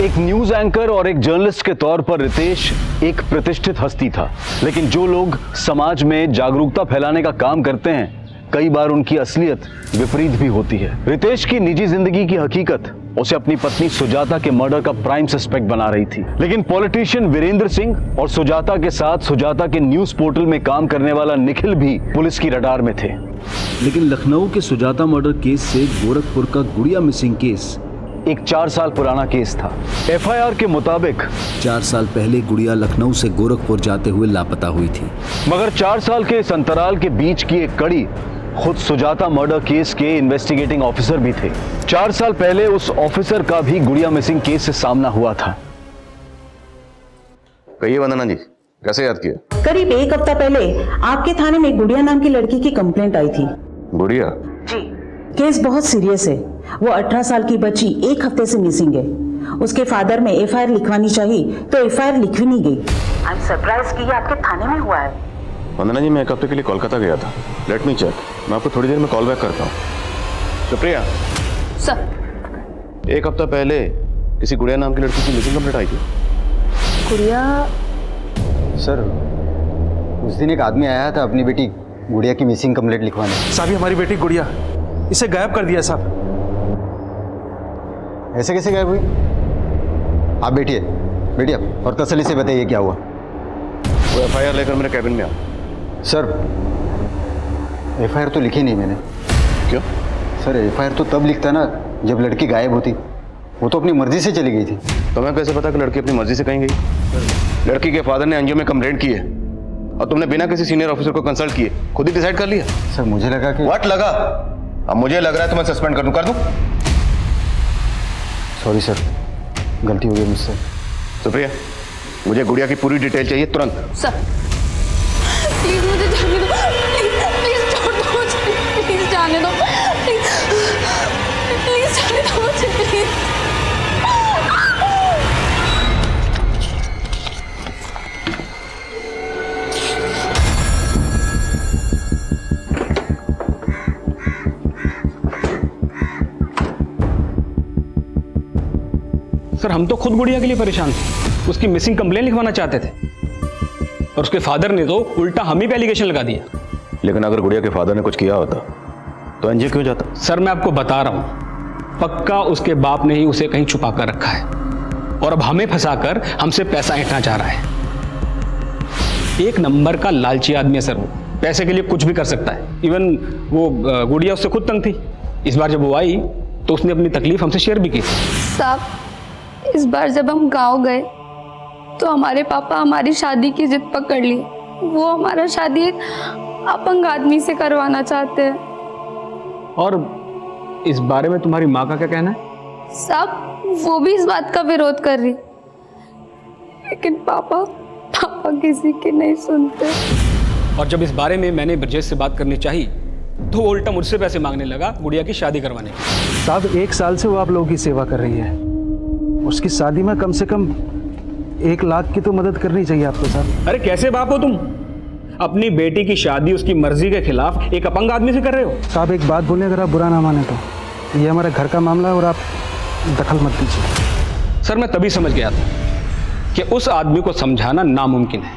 एक न्यूज एंकर और एक जर्नलिस्ट के तौर पर रितेश एक प्रतिष्ठित हस्ती था, लेकिन जो लोग समाज में जागरूकता फैलाने का काम करते हैं कई बार उनकी असलियत विपरीत भी होती है। रितेश की निजी जिंदगी की हकीकत उसे अपनी पत्नी सुजाता के मर्डर का प्राइम सस्पेक्ट बना रही थी, लेकिन पॉलिटिशियन वीरेंद्र सिंह और सुजाता के साथ सुजाता के न्यूज पोर्टल में काम करने वाला निखिल भी पुलिस की रडार में थे। लेकिन लखनऊ के सुजाता मर्डर केस से गोरखपुर का गुड़िया मिसिंग केस एक 4 साल पुराना केस था। एफआईआर के मुताबिक 4 साल पहले गुड़िया लखनऊ से गोरखपुर जाते हुए लापता हुई थी, मगर 4 साल के इस अंतराल के बीच की एक कड़ी खुद सुजाता मर्डर केस के इन्वेस्टिगेटिंग ऑफिसर भी थे। 4 साल पहले उस ऑफिसर का भी गुड़िया मिसिंग केस से सामना हुआ था। कहिए वंदना जी, कैसे याद किया? करीब 1 हफ्ता पहले आपके थाने में गुड़िया नाम की लड़की की कंप्लेंट आई थी। गुड़िया? जी। केस बहुत सीरियस है। वो 18 साल की बच्ची 1 हफ्ते से मिसिंग है। उसके फादर में एफआईआर लिखवानी चाहिए तो एफआईआर लिखवी नहीं गई। आई एम सरप्राइज कि ये आपके थाने में हुआ है। वंदना जी, मैं 1 हफ्ते के लिए कोलकाता गया था। लेट मी चेक, मैं आपको थोड़ी देर में कॉल बैक करता हूँ। सुप्रिया सर, 1 हफ्ता पहले किसी गुड़िया नाम की लड़की की मिसिंग कंप्लेंट आई थी। गुड़िया? सर, उस दिन एक आदमी आया था अपनी बेटी गुड़िया की मिसिंग कंप्लेंट लिखवाने। साहब, हमारी बेटी गुड़िया, इसे गायब कर दिया साहब। ऐसे कैसे गायब हुई? आप बैठिए और तसल्ली से बताइए क्या हुआ। वो एफआईआर लेकर मेरे कैबिन में आ। सर, एफआईआर तो लिखी नहीं मैंने। क्यों? सर, एफआईआर तो तब लिखता ना जब लड़की गायब होती। वो तो अपनी मर्जी से चली गई थी। तो मैं कैसे पता कि लड़की अपनी मर्जी से कहीं गई? लड़की के फादर ने एनजीओ में कंप्लेंट की है और तुमने बिना किसी सीनियर ऑफिसर को कंसल्ट किए खुद ही डिसाइड कर लिया? सर, मुझे लगा कि व्हाट लगा? अब मुझे लग रहा है तो मैं सस्पेंड कर दूं। सॉरी सर, गलती हो गई मुझसे। सुप्रिया, मुझे गुड़िया की पूरी डिटेल चाहिए तुरंत। सर प्लीज मुझे जाने दो, प्लीज छोड़ दो मुझे, प्लीज जाने दो, प्लीज जाने दो मुझे, प्लीज। सर, हम तो खुद गुड़िया के लिए परेशान थे, उसकी मिसिंग कंप्लेन लिखवाना चाहते थे और उसके फादर ने तो उल्टा हम ही पे एलिगेशन लगा दिया। लेकिन अगर गुड़िया के फादर ने कुछ किया होता तो एनजीओ क्यों जाता? सर, मैं आपको बता रहा हूं, पक्का उसके बाप ने ही उसे कहीं छुपा कर रखा है और अब हमें फंसाकर हमसे पैसा ऐंठना चाह रहा है। एक नंबर का लालची आदमी है सर, वो पैसे के लिए कुछ भी कर सकता है। इवन वो गुड़िया उससे खुद तंग थी। इस बार जब वो आई तो उसने अपनी तकलीफ हमसे शेयर भी की। साहब, इस बार जब हम गांव गए तो हमारे पापा हमारी शादी की जिद पकड़ ली। वो हमारा शादी एक अपंग आदमी से करवाना चाहते हैं। और इस बारे में तुम्हारी माँ का क्या कहना है? साहब, वो भी इस बात का विरोध कर रही, लेकिन पापा किसी की नहीं सुनते। और जब इस बारे में मैंने ब्रजेश से बात करनी चाहिए तो वो उल्टा मुझसे पैसे मांगने लगा गुड़िया की शादी करवाने की। साहब, 1 साल से वो आप लोगों की सेवा कर रही है, उसकी शादी में कम से कम 1 लाख की तो मदद करनी चाहिए आपको साहब। अरे कैसे बाप हो तुम? अपनी बेटी की शादी उसकी मर्जी के खिलाफ एक अपंग आदमी से कर रहे हो? साहब, एक बात बोले, अगर आप बुरा ना माने तो ये हमारे घर का मामला है और आप दखल मत दीजिए। सर मैं तभी समझ गया था कि उस आदमी को समझाना नामुमकिन है,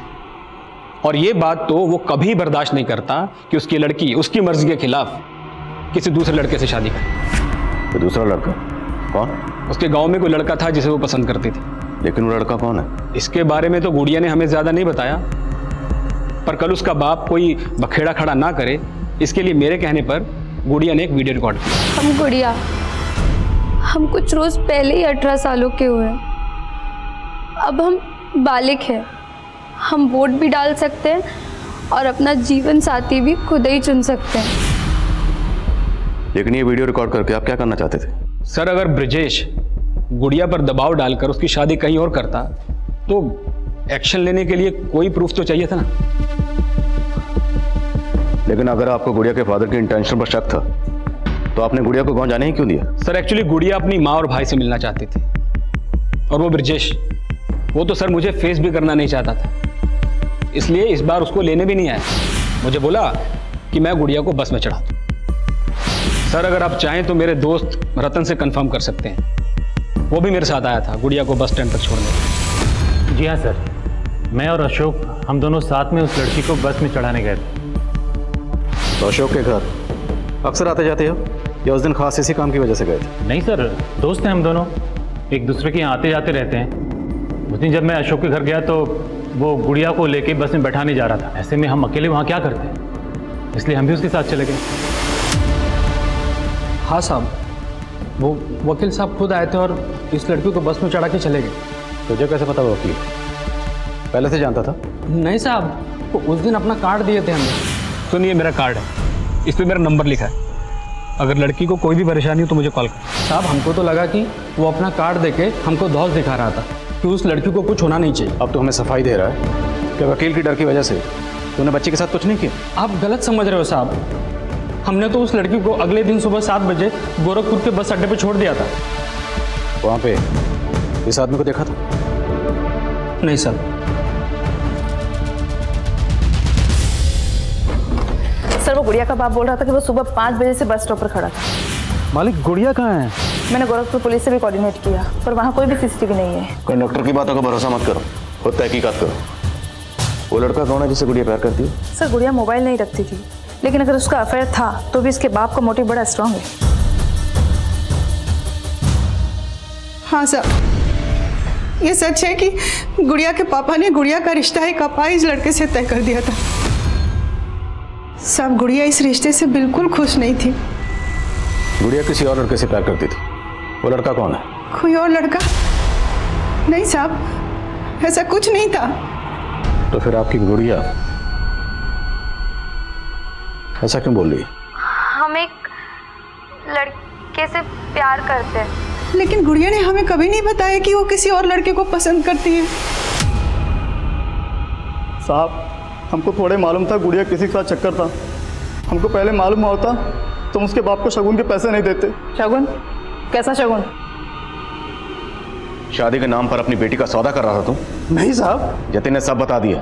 और ये बात तो वो कभी बर्दाश्त नहीं करता कि उसकी लड़की उसकी मर्जी के खिलाफ किसी दूसरे लड़के से शादी करे। तो दूसरा लड़का कौन? उसके गांव में कोई लड़का था जिसे वो पसंद करती थी। लेकिन वो लड़का कौन है? इसके बारे में तो गुड़िया ने हमें ज्यादा नहीं बताया, पर कल उसका बाप कोई बखेड़ा खड़ा ना करे इसके लिए मेरे कहने पर गुड़िया ने एक वीडियो रिकॉर्ड किया। हम गुड़िया, हम कुछ रोज पहले ही 18 सालों के हुए, अब हम बालिग हैं, हम वोट भी डाल सकते हैं और अपना जीवन साथी भी खुद ही चुन सकते हैं। लेकिन ये वीडियो रिकॉर्ड करके आप क्या करना चाहते थे? सर अगर ब्रिजेश गुड़िया पर दबाव डालकर उसकी शादी कहीं और करता तो एक्शन लेने के लिए कोई प्रूफ तो चाहिए था ना। लेकिन अगर आपको गुड़िया के फादर के इंटेंशन पर शक था तो आपने गुड़िया को गांव जाने ही क्यों दिया? सर एक्चुअली गुड़िया अपनी माँ और भाई से मिलना चाहती थी, और वो ब्रिजेश, वो तो सर मुझे फेस भी करना नहीं चाहता था, इसलिए इस बार उसको लेने भी नहीं आया। मुझे बोला कि मैं गुड़िया को बस में चढ़ा दूं। सर अगर आप चाहें तो मेरे दोस्त रतन से कंफर्म कर सकते हैं, वो भी मेरे साथ आया था गुड़िया को बस स्टैंड तक छोड़ने। जी हाँ सर, मैं और अशोक हम दोनों साथ में उस लड़की को बस में चढ़ाने गए थे। तो अशोक के घर अक्सर आते जाते हो या उस दिन खास इसी काम की वजह से गए थे? नहीं सर, दोस्त हैं हम दोनों, एक दूसरे के यहाँ आते जाते रहते हैं। उस दिन जब मैं अशोक के घर गया तो वो गुड़िया को लेके बस में बैठाने जा रहा था। ऐसे में हम अकेले वहाँ क्या करते, इसलिए हम भी उसके साथ चले गए। हाँ साहब, वो वकील साहब खुद आए थे और इस लड़की को बस में चढ़ा के चले गए। तुझे कैसे पता वकील? पहले से जानता था? नहीं साहब, वो उस दिन अपना कार्ड दिए थे हमें। सुनिए मेरा कार्ड है, इस पर मेरा नंबर लिखा है, अगर लड़की को कोई भी परेशानी हो तो मुझे कॉल कर। साहब हमको तो लगा कि वो अपना कार्ड देके हमको धौस दिखा रहा था कि उस लड़की को कुछ होना नहीं चाहिए। अब तो हमें सफाई दे रहा है कि वकील की डर की वजह से तूने बच्चे के साथ कुछ नहीं किया। आप गलत समझ रहे हो साहब, हमने तो उस लड़की को अगले दिन सुबह 7 बजे गोरखपुर के बस अड्डे पे छोड़ दिया था। वहाँ पे इस आदमी को देखा था? नहीं सर। सर वो गुड़िया का बाप बोल रहा था कि वो सुबह 5 बजे से बस स्टॉप पर खड़ा था। मालिक गुड़िया कहाँ है? मैंने गोरखपुर पुलिस से भी कोऑर्डिनेट किया, पर वहाँ कोई भी सीसीटीवी नहीं है। कंडक्टर की बातों का भरोसा मत करो, खुद तहकीकात करो। वो लड़का कौन है जिससे गुड़िया प्यार करती है? सर गुड़िया मोबाइल नहीं रखती थी, लेकिन अगर उसका अफेयर था तो भी इसके बाप का मोटिव बड़ा स्ट्रांग है। हाँ साहब, ये सच है कि गुड़िया के पापा ने गुड़िया का रिश्ता एक अपाहिज लड़के से तय कर दिया था। साहब गुड़िया इस रिश्ते से बिल्कुल खुश नहीं थी। गुड़िया किसी और लड़के से प्यार करती थी, वो लड़का कौन है? कोई और लड़का? नहीं साहब, ऐसा कुछ नहीं था। तो फिर आपकी गुड़िया ऐसा क्यों बोल रही है? हम एक लड़के से प्यार करते हैं। लेकिन गुड़िया ने हमें कभी नहीं बताया कि वो किसी और लड़के को पसंद करती है। साहब हमको थोड़े मालूम था गुड़िया किसी का चक्कर था। हमको पहले मालूम होता तुम उसके बाप को शगुन के पैसे नहीं देते। शगुन? कैसा शगुन? शादी के नाम पर अपनी बेटी का सौदा कर रहा था तुम? नहीं साहब। जतिन ने सब बता दिया।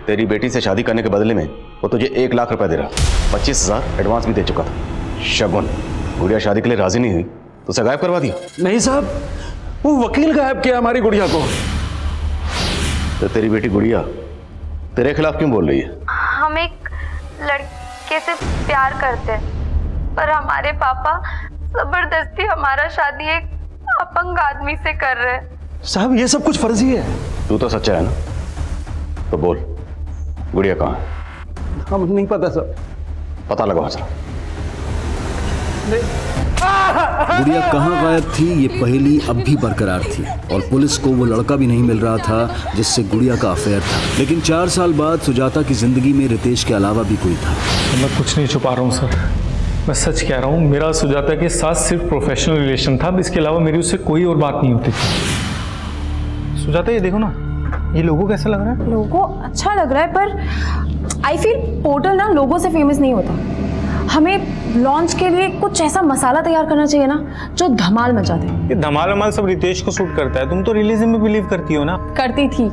तेरी बेटी से शादी करने के बदले में वो तुझे 1 लाख रुपए दे रहा, 25,000 एडवांस भी दे चुका था। शगुन, गुड़िया शादी के लिए राजी नहीं हुई तो उसे गायब करवा दिया? नहीं साहब, वो वकील गायब किया हमारी गुड़िया को। तो तेरी बेटी गुड़िया तेरे खिलाफ क्यों बोल रही है? हम एक लड़के से प्यार करते हैं, पर हमारे पापा जबरदस्ती हमारा शादी एक अपंग आदमी से कर रहे हैं। साहब ये सब कुछ फर्जी है। तू तो सच्चा है ना, तो बोल गुड़िया कहाँ है? हम नहीं पता सर। पता लगाओ जरा। गुड़िया कहाँ गायब थी ये पहेली अब भी बरकरार थी, और पुलिस को वो लड़का भी नहीं मिल रहा था जिससे गुड़िया का अफेयर था। लेकिन 4 साल बाद सुजाता की जिंदगी में रितेश के अलावा भी कोई था। मैं कुछ नहीं छुपा रहा हूँ सर, मैं सच कह रहा हूँ। मेरा सुजाता के साथ सिर्फ प्रोफेशनल रिलेशन था, इसके अलावा मेरी उससे कोई और बात नहीं होती थी। सुजाता ये देखो ना, ये लोगो कैसा लग रहा है? लोगो अच्छा लग रहा है, पर आई फील पोर्टल ना लोगों से फेमस नहीं होता। हमें लॉन्च के लिए कुछ ऐसा मसाला तैयार करना चाहिए ना जो धमाल मचा दे। ये धमाल वमाल सब रितेश को सूट करता है। तुम तो रियलिज्म में बिलीव करती हो ना? करती थी,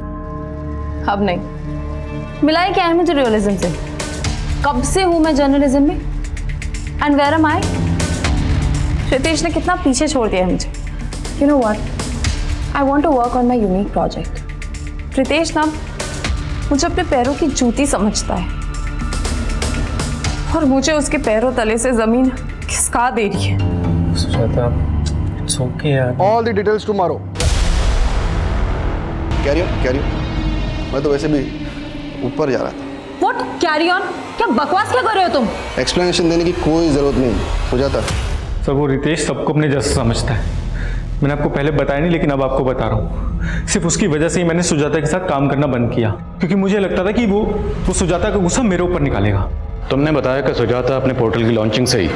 अब नहीं। मिलाई क्या है मुझे रियलिज्म से? कब से हूं मैं जर्नलिज्म में? And where am I? Ritesh ने कितना पीछे छोड़ दिया है मुझे। You know what, I want to work on my unique project. Ritesh ना मुझे अपने पैरों की जूती समझता है और मुझे उसके पैरों तले से जमीन खिसका दे रही है। सुजाता, इट्स ओके यार। All the details tomorrow. Carry on. मैं तो वैसे भी ऊपर जा रहा था। What carry on? क्या बकवास क्या कर रहे हो तुम? एक्सप्लेनेशन देने की कोई जरूरत नहीं हो जाता। सर वो रितेश सबको अपने जैसा समझता है। मैंने आपको पहले बताया नहीं, लेकिन अब आपको बता रहा हूँ। सिर्फ उसकी वजह से ही मैंने सुजाता के साथ काम करना बंद किया, क्योंकि मुझे लगता था कि वो सुजाता का गुस्सा मेरे ऊपर निकालेगा। तुमने बताया कि सुजाता अपने पोर्टल की लॉन्चिंग से ही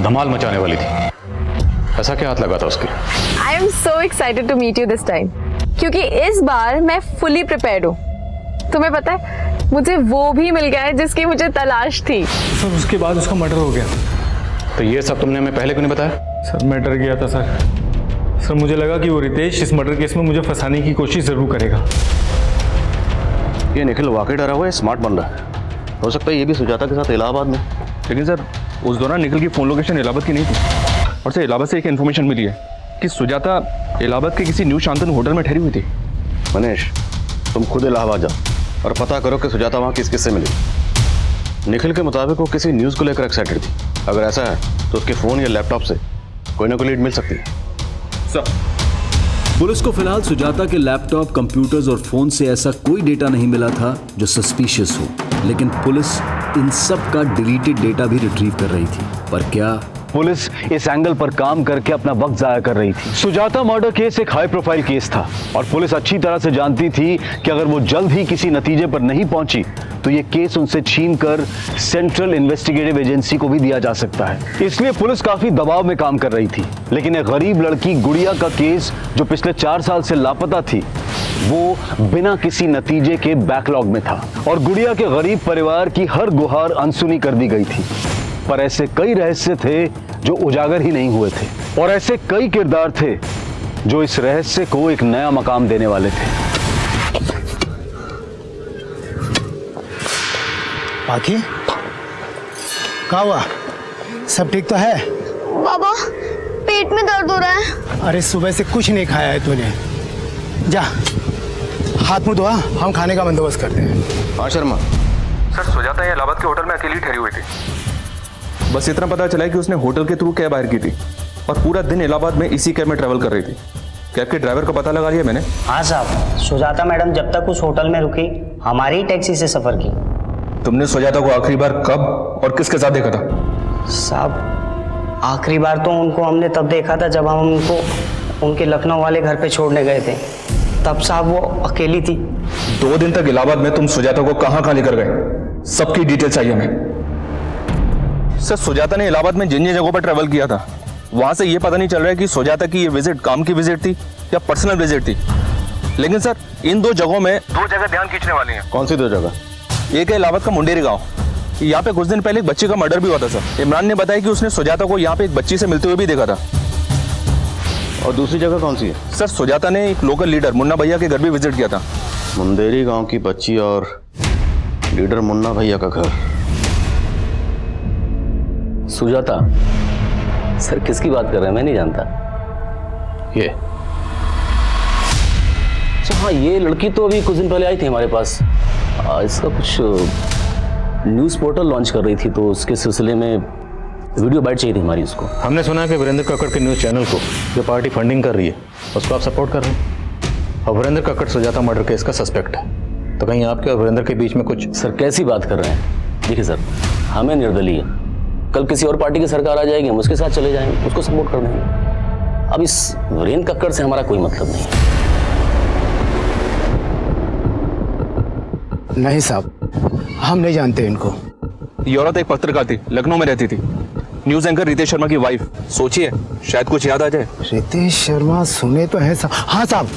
धमाल मचाने वाली थी। ऐसा क्या हाथ लगा था उसके? I am so excited to meet you this time, क्योंकि इस बार मैं फुली प्रिपेयर्ड हूँ। तुम्हें पता है मुझे वो भी मिल गया है जिसकी मुझे तलाश थी। सर उसके बाद उसका मर्डर हो गया। तो ये सब तुमने हमें पहले क्यों नहीं बताया? सर मैं डर गया था सर मुझे लगा कि वो रितेश इस मर्डर केस में मुझे फंसाने की कोशिश जरूर करेगा। ये निखिल वाकई डरा हुआ है, स्मार्ट बन रहा है। हो सकता है ये भी सुजाता के साथ इलाहाबाद में। लेकिन सर उस दौरान निखिल की फ़ोन लोकेशन इलाहाबाद की नहीं थी, और सर इलाहाबाद से एक इन्फॉर्मेशन मिली है कि सुजाता इलाहाबाद के किसी न्यू शांतनु होटल में ठहरी हुई थी। मनीष, तुम खुद इलाहाबाद जाओ और पता करो कि सुजाता वहाँ किस किससे मिली। निखिल के मुताबिक वो किसी न्यूज़ को लेकर एक्साइटेड थी। अगर ऐसा है तो उसके फ़ोन या लैपटॉप से कोई ना कोई लीड मिल सकती है। पुलिस को फिलहाल सुजाता के लैपटॉप, कंप्यूटर्स और फोन से ऐसा कोई डेटा नहीं मिला था जो सस्पिशियस हो, लेकिन पुलिस इन सब का डिलीटेड डेटा भी रिट्रीव कर रही थी। पर क्या पुलिस इस एंगल पर काम करके अपना वक्त जाया कर रही थी? सुजाता मर्डर केस एक हाई प्रोफाइल केस था और पुलिस अच्छी तरह से जानती थी कि अगर वो जल्द ही किसी नतीजे पर नहीं पहुंची तो ये केस उनसे छीनकर सेंट्रल इन्वेस्टिगेटिव एजेंसी को भी दिया जा सकता है। इसलिए पुलिस काफी दबाव में काम कर रही थी। लेकिन एक गरीब लड़की गुड़िया का केस जो पिछले 4 साल से लापता थी, वो बिना किसी नतीजे के बैकलॉग में था और गुड़िया के गरीब परिवार की हर गुहार अनसुनी कर दी गई थी। पर ऐसे कई रहस्य थे जो उजागर ही नहीं हुए थे और ऐसे कई किरदार थे जो इस रहस्य को एक नया मकाम देने वाले थे। बाकी क्या हुआ? सब ठीक तो है? बाबा पेट में दर्द हो रहा है। अरे सुबह से कुछ नहीं खाया है तूने। जा हाथ मुंह धोआ, हम खाने का बंदोबस्त करते हैं। हाँ शर्मा। सर सुजाता ये इलाहाबाद के होटल में अकेली ठहरी हुई थी। बस इतना पता चला कि उसने होटल के थ्रू कैब हायर की थी और पूरा दिन इलाहाबाद में इसी कैब में ट्रैवल कर रही थी। कैब के ड्राइवर का पता लगा लिया मैंने। हाँ साहब, सुजाता मैडम जब तक उस होटल में रुकी हमारी टैक्सी से सफर की। तुमने सुजाता को आखिरी बार कब और किसके साथ देखा था? साहब आखिरी बार तो उनको हमने तब देखा था जब हम उनको उनके लखनऊ वाले घर पे छोड़ने गए थे। तब साहब वो अकेली थी। 2 दिन तक इलाहाबाद में तुम सुजाता को कहाँ लेकर गए? सबकी डिटेल चाहिए हमें। सर सुजाता ने इलाहाबाद में जिन जगहों पर ट्रैवल किया था वहां से ये पता नहीं चल रहा है कि सुजाता की ये विजिट काम की विजिट थी या पर्सनल विजिट थी। लेकिन सर इन 2 जगहों में 2 जगह ध्यान खींचने वाली हैं। कौन सी 2 जगह? एक है इलाहाबाद का मुंडेरी गांव। यहाँ पे कुछ दिन पहले एक बच्चे का मर्डर भी हुआ था सर। इमरान ने बताया कि उसने सुजाता को यहाँ पे एक बच्ची से मिलते हुए भी देखा था। और दूसरी जगह कौन सी है? सर सुजाता ने एक लोकल लीडर मुन्ना भैया के घर भी विजिट किया था। मुंडेरी गांव की बच्ची और लीडर मुन्ना भैया का घर। सुजाता सर किसकी बात कर रहे हैं? मैं नहीं जानता। ये अच्छा हाँ, ये लड़की तो अभी कुछ दिन पहले आई थी हमारे पास। इसका कुछ न्यूज़ पोर्टल लॉन्च कर रही थी तो उसके सिलसिले में वीडियो बाइट चाहिए थी हमारी उसको। हमने सुना है कि वीरेंद्र कक्कड़ के न्यूज़ चैनल को जो पार्टी फंडिंग कर रही है उसको आप सपोर्ट कर रहे हैं और वीरेंद्र कक्कड़ सुजाता मर्डर केस का सस्पेक्ट है। तो कहीं आपके और वीरेंद्र के बीच में कुछ? सर कैसी बात कर रहे हैं? देखिए सर हमें निर्दलीय, कल किसी और पार्टी की सरकार आ जाएगी हम उसके साथ चले जाएंगे, उसको सपोर्ट कर देंगे। अब इस वीरेंद्र कक्कड़ से हमारा कोई मतलब नहीं है। नहीं साहब, हम नहीं जानते इनको। ये औरत एक पत्रकार थी, लखनऊ में रहती थी, न्यूज एंकर रितेश शर्मा की वाइफ। सोचिए शायद कुछ याद आ जाए। रितेश शर्मा सुने तो है साहब। हाँ साहब,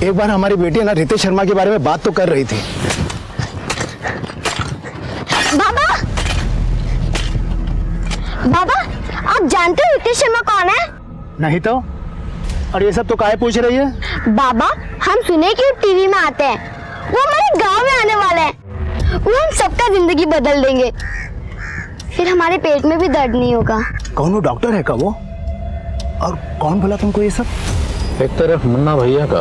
एक बार हमारी बेटी ना रितेश शर्मा के बारे में बात तो कर रही थी। बाबा बाबा आप जानते हो रितेश शर्मा कौन है? नहीं तो। और ये सब तो काहे पूछ रही है? बाबा हम सुने कि वो टीवी में आते हैं, वो हमारे गांव में आने वाले हैं, वो हम सबका जिंदगी बदल देंगे, फिर हमारे पेट में भी दर्द नहीं होगा। कौन डॉक्टर है का वो? और कौन बोला तुमको ये सब? एक तरफ मुन्ना भैया का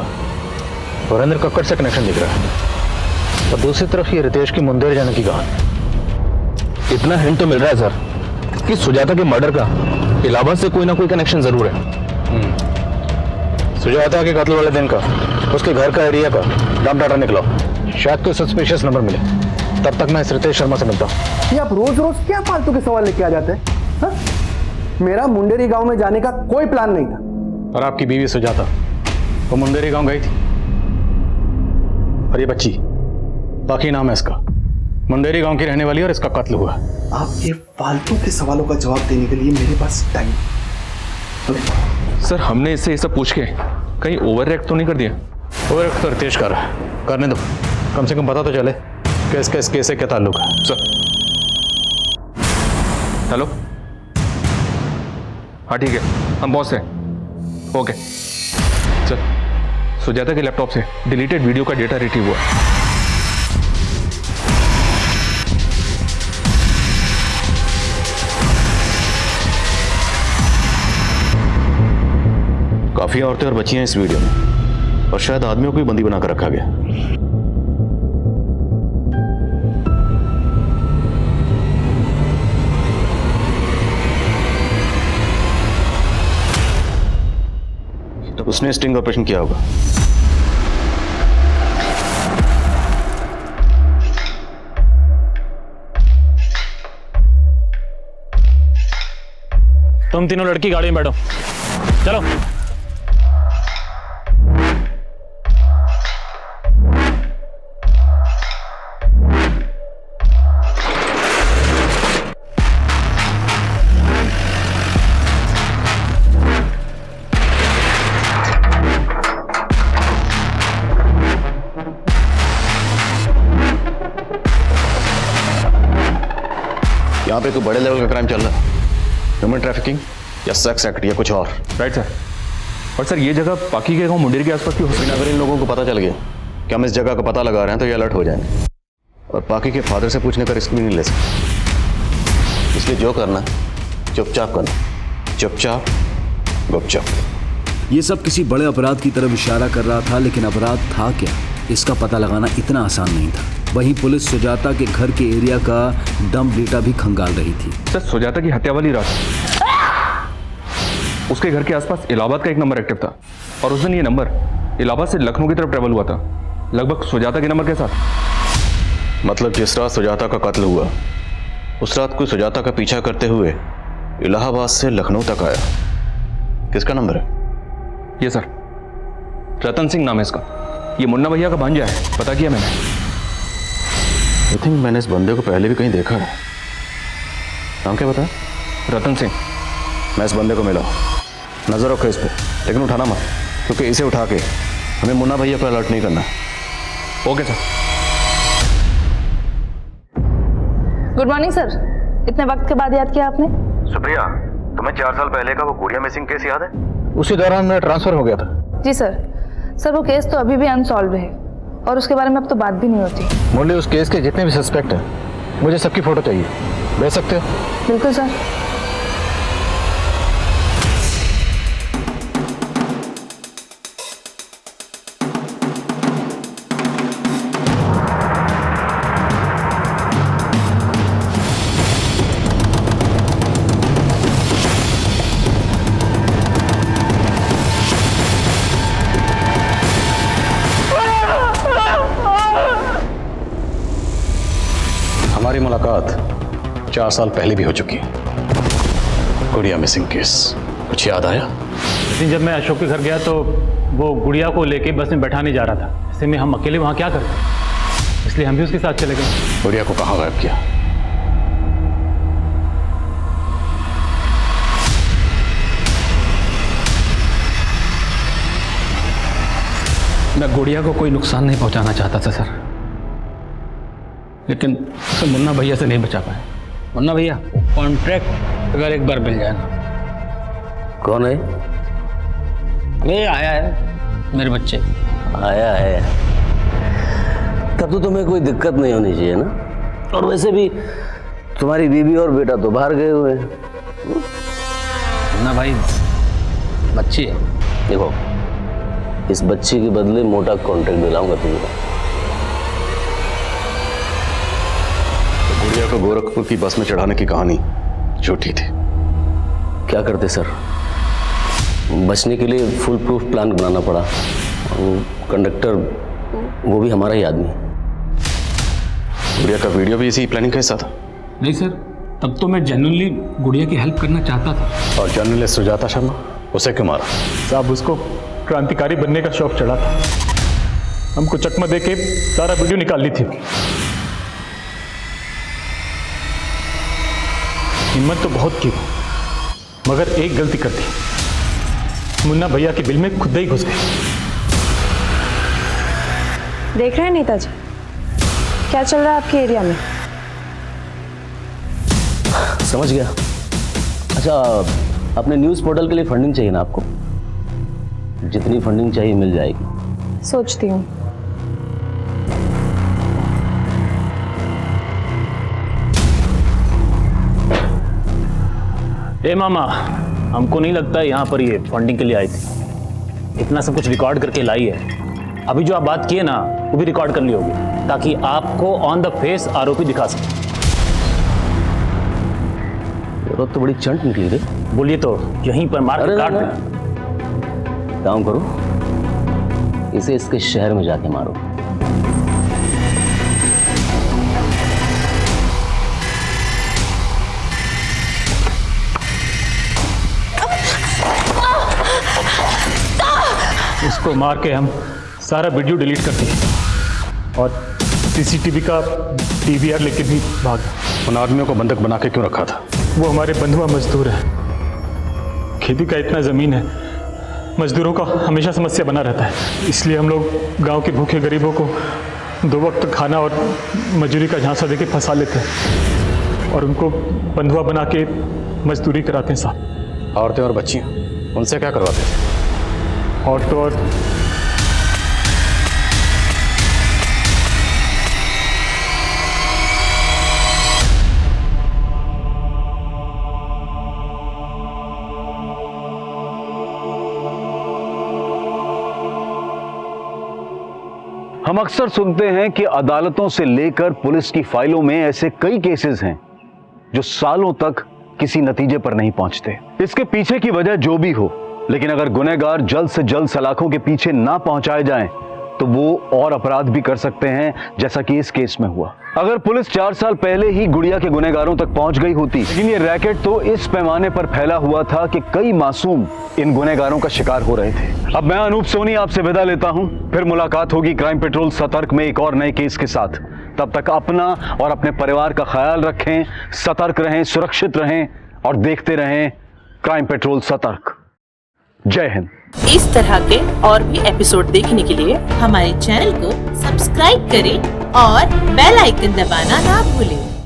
वीरेंद्र कक्कड़ से कनेक्शन दिख रहा है और दूसरी तरफ ये रितेश की मुंदेर जाने की कहानी। इतना हिंट तो मिल रहा है सर कि सुजाता के मर्डर का इलाहाबाद से कोई ना कोई कनेक्शन जरूर है। सुजाता के कत्ल वाले दिन का उसके घर का एरिया का डंप डाटा निकला, शायद कोई सस्पिशियस नंबर मिले। तब तक मैं इस रितेश शर्मा से मिलता हूँ। ये आप रोज रोज क्या फालतू के सवाल लेके आ जाते हैं? हाँ? मेरा मुंडेरी गांव में जाने का कोई प्लान नहीं था। और आपकी बीवी सुजाता वो मुंदेरी गांव गई थी और ये बच्ची, बाकी नाम है इसका, मुंदेरी गांव की रहने वाली और इसका कत्ल हुआ। आपके फालतू के सवालों का जवाब देने के लिए मेरे पास टाइम। सर हमने इससे ये सब पूछ के कहीं ओवर रिएक्ट तो नहीं कर दिया? ओवर रिएक्ट तो रितेश कर रहा है, करने दो, कम से कम पता तो चले कि इसका इस केस से क्या ताल्लुक है। सर हेलो, हाँ ठीक है, हम पहुंच रहे हैं। ओके सर, सुजाता के लैपटॉप से डिलीटेड वीडियो का डेटा रिट्रीव हुआ। काफी औरतें और बच्चियां इस वीडियो में, और शायद आदमियों को भी बंदी बनाकर रखा गया। तो उसने स्टिंग ऑपरेशन किया होगा। तुम तीनों लड़की गाड़ी में बैठो, चलो। यहाँ पे कोई बड़े लेवल का क्राइम चल रहा है, ह्यूमन ट्रैफिकिंग या सेक्स एक्ट या कुछ और। Right sir. और सर ये जगह पाकी के गांव मुंडेर के आसपास की हो सकती है। अगर इन लोगों को पता चल गया कि हम इस जगह का पता लगा रहे हैं तो ये अलर्ट हो जाएंगे और पाकी के फादर से पूछने का रिस्क भी नहीं ले सकते। इसलिए जो करना चुपचाप करना, चुपचाप गुपचाप। ये सब किसी बड़े अपराध की तरफ इशारा कर रहा था, लेकिन अपराध था क्या, इसका पता लगाना इतना आसान नहीं था। वहीं पुलिस सुजाता के घर के एरिया का डंप डेटा भी खंगाल रही थी। सर सुजाता की हत्या वाली रात उसके घर के आसपास इलाहाबाद का एक नंबर एक्टिव था और उस दिन ये नंबर इलाहाबाद से लखनऊ की तरफ ट्रेवल हुआ था, लगभग सुजाता के नंबर के साथ। मतलब जिस रात सुजाता का कत्ल हुआ उस रात कोई सुजाता का पीछा करते हुए इलाहाबाद से लखनऊ तक आया। किसका नंबर है? ये सर रतन सिंह नाम है इसका, ये मुन्ना भैया का भांजा है, पता किया मैंने। आई थिंक मैंने इस बंदे को पहले भी कहीं देखा है। नाम क्या बताया? रतन सिंह। मैं इस बंदे को मिला, नजर रखो इस पे, लेकिन उठाना मत, क्योंकि इसे उठा के हमें मुन्ना भैया को अलर्ट नहीं करना। Okay sir. Good morning sir, इतने वक्त के बाद याद किया आपने? सुप्रिया, तुम्हें 4 साल पहले का वो गुड़िया मिसिंग केस याद है? उसी दौरान मैं ट्रांसफर हो गया था। जी सर वो केस तो अभी भी अनसॉल्व है और उसके बारे में अब तो बात भी नहीं होती। मुरली, उस केस के जितने भी सस्पेक्ट हैं मुझे सबकी फोटो चाहिए, भेज सकते हो? बिल्कुल सर। हमारी मुलाकात 4 साल पहले भी हो चुकी है। गुड़िया मिसिंग केस, कुछ याद आया? उस दिन जब मैं अशोक के घर गया तो वो गुड़िया को लेके बस में बैठाने जा रहा था। ऐसे में हम अकेले वहाँ क्या करते, इसलिए हम भी उसके साथ चले गए। गुड़िया को कहाँ गायब किया? मैं गुड़िया को कोई नुकसान नहीं पहुंचाना चाहता था सर, लेकिन उसे मुन्ना भैया से नहीं बचा पाए। मुन्ना भैया कॉन्ट्रैक्ट अगर एक बार मिल जाए ना। कौन है? ये आया है, मेरे बच्चे। आया है तब तो तुम्हें कोई दिक्कत नहीं होनी चाहिए ना, और वैसे भी तुम्हारी बीवी और बेटा तो बाहर गए हुए हैं। मुन्ना भाई बच्ची है। देखो, इस बच्ची के बदले मोटा कॉन्ट्रैक्ट दिलाऊंगा तुझे। गुड़िया को गोरखपुर की बस में चढ़ाने की कहानी झूठी थी। क्या करते सर, बचने के लिए फुल प्रूफ प्लान बनाना पड़ा। कंडक्टर वो भी हमारा ही आदमी। गुड़िया का वीडियो भी इसी प्लानिंग का हिस्सा था। नहीं सर, तब तो मैं जेन्युइनली गुड़िया की हेल्प करना चाहता था। और जर्नलिस्ट सुजाता शर्मा, उसे क्यों मारा? साहब उसको क्रांतिकारी बनने का शौक चढ़ा था। हमको चकमा दे के सारा वीडियो निकाल ली थी। हिम्मत तो बहुत की, मगर एक गलती कर दी। मुन्ना भैया के बिल में खुद ही घुस गए। देख रहे हैं नेताजी क्या चल रहा है आपके एरिया में? समझ गया। अच्छा, अपने न्यूज़ पोर्टल के लिए फंडिंग चाहिए ना आपको? जितनी फंडिंग चाहिए मिल जाएगी। सोचती हूँ। ए मामा, हमको नहीं लगता यहाँ पर ये फंडिंग के लिए आई थी। इतना सब कुछ रिकॉर्ड करके लाई है। अभी जो आप बात किए ना, वो भी रिकॉर्ड कर ली होगी, ताकि आपको ऑन द फेस आरोपी दिखा सके। तो बड़ी चंट निकली रे। बोलिए तो यहीं पर मार के काट दें। काम करो, इसे इसके शहर में जाके मारो। इसको मार के हम सारा वीडियो डिलीट कर दिए और सीसीटीवी का डीवीआर लेके भी भाग गए। उन आदमियों को बंधक बना के क्यों रखा था? वो हमारे बंधुआ मजदूर है। खेती का इतना जमीन है, मजदूरों का हमेशा समस्या बना रहता है। इसलिए हम लोग गांव के भूखे गरीबों को 2 वक्त खाना और मजदूरी का झांसा देके फंसा लेते हैं और उनको बंधुआ बना के मजदूरी कराते हैं साहब। औरतें और बच्चियां, उनसे क्या करवाते थे? और तो और हम अक्सर सुनते हैं कि अदालतों से लेकर पुलिस की फाइलों में ऐसे कई केसेस हैं जो सालों तक किसी नतीजे पर नहीं पहुंचते। इसके पीछे की वजह जो भी हो, लेकिन अगर गुनहगार जल्द से जल्द सलाखों के पीछे ना पहुंचाए जाएं, तो वो और अपराध भी कर सकते हैं, जैसा कि इस केस में हुआ। अगर पुलिस 4 साल पहले ही गुड़िया के गुनहगारों तक पहुंच गई होती, लेकिन ये रैकेट तो इस पैमाने पर फैला हुआ था कि कई मासूम इन गुनहगारों का शिकार हो रहे थे। अब मैं अनूप सोनी आपसे विदा लेता हूं। फिर मुलाकात होगी क्राइम पेट्रोल सतर्क में एक और नए केस के साथ। तब तक अपना और अपने परिवार का ख्याल रखें, सतर्क रहें, सुरक्षित रहें और देखते रहें क्राइम पेट्रोल सतर्क। जय हिंद। इस तरह के और भी एपिसोड देखने के लिए हमारे चैनल को सब्सक्राइब करें और बेल आइकन दबाना ना भूलें।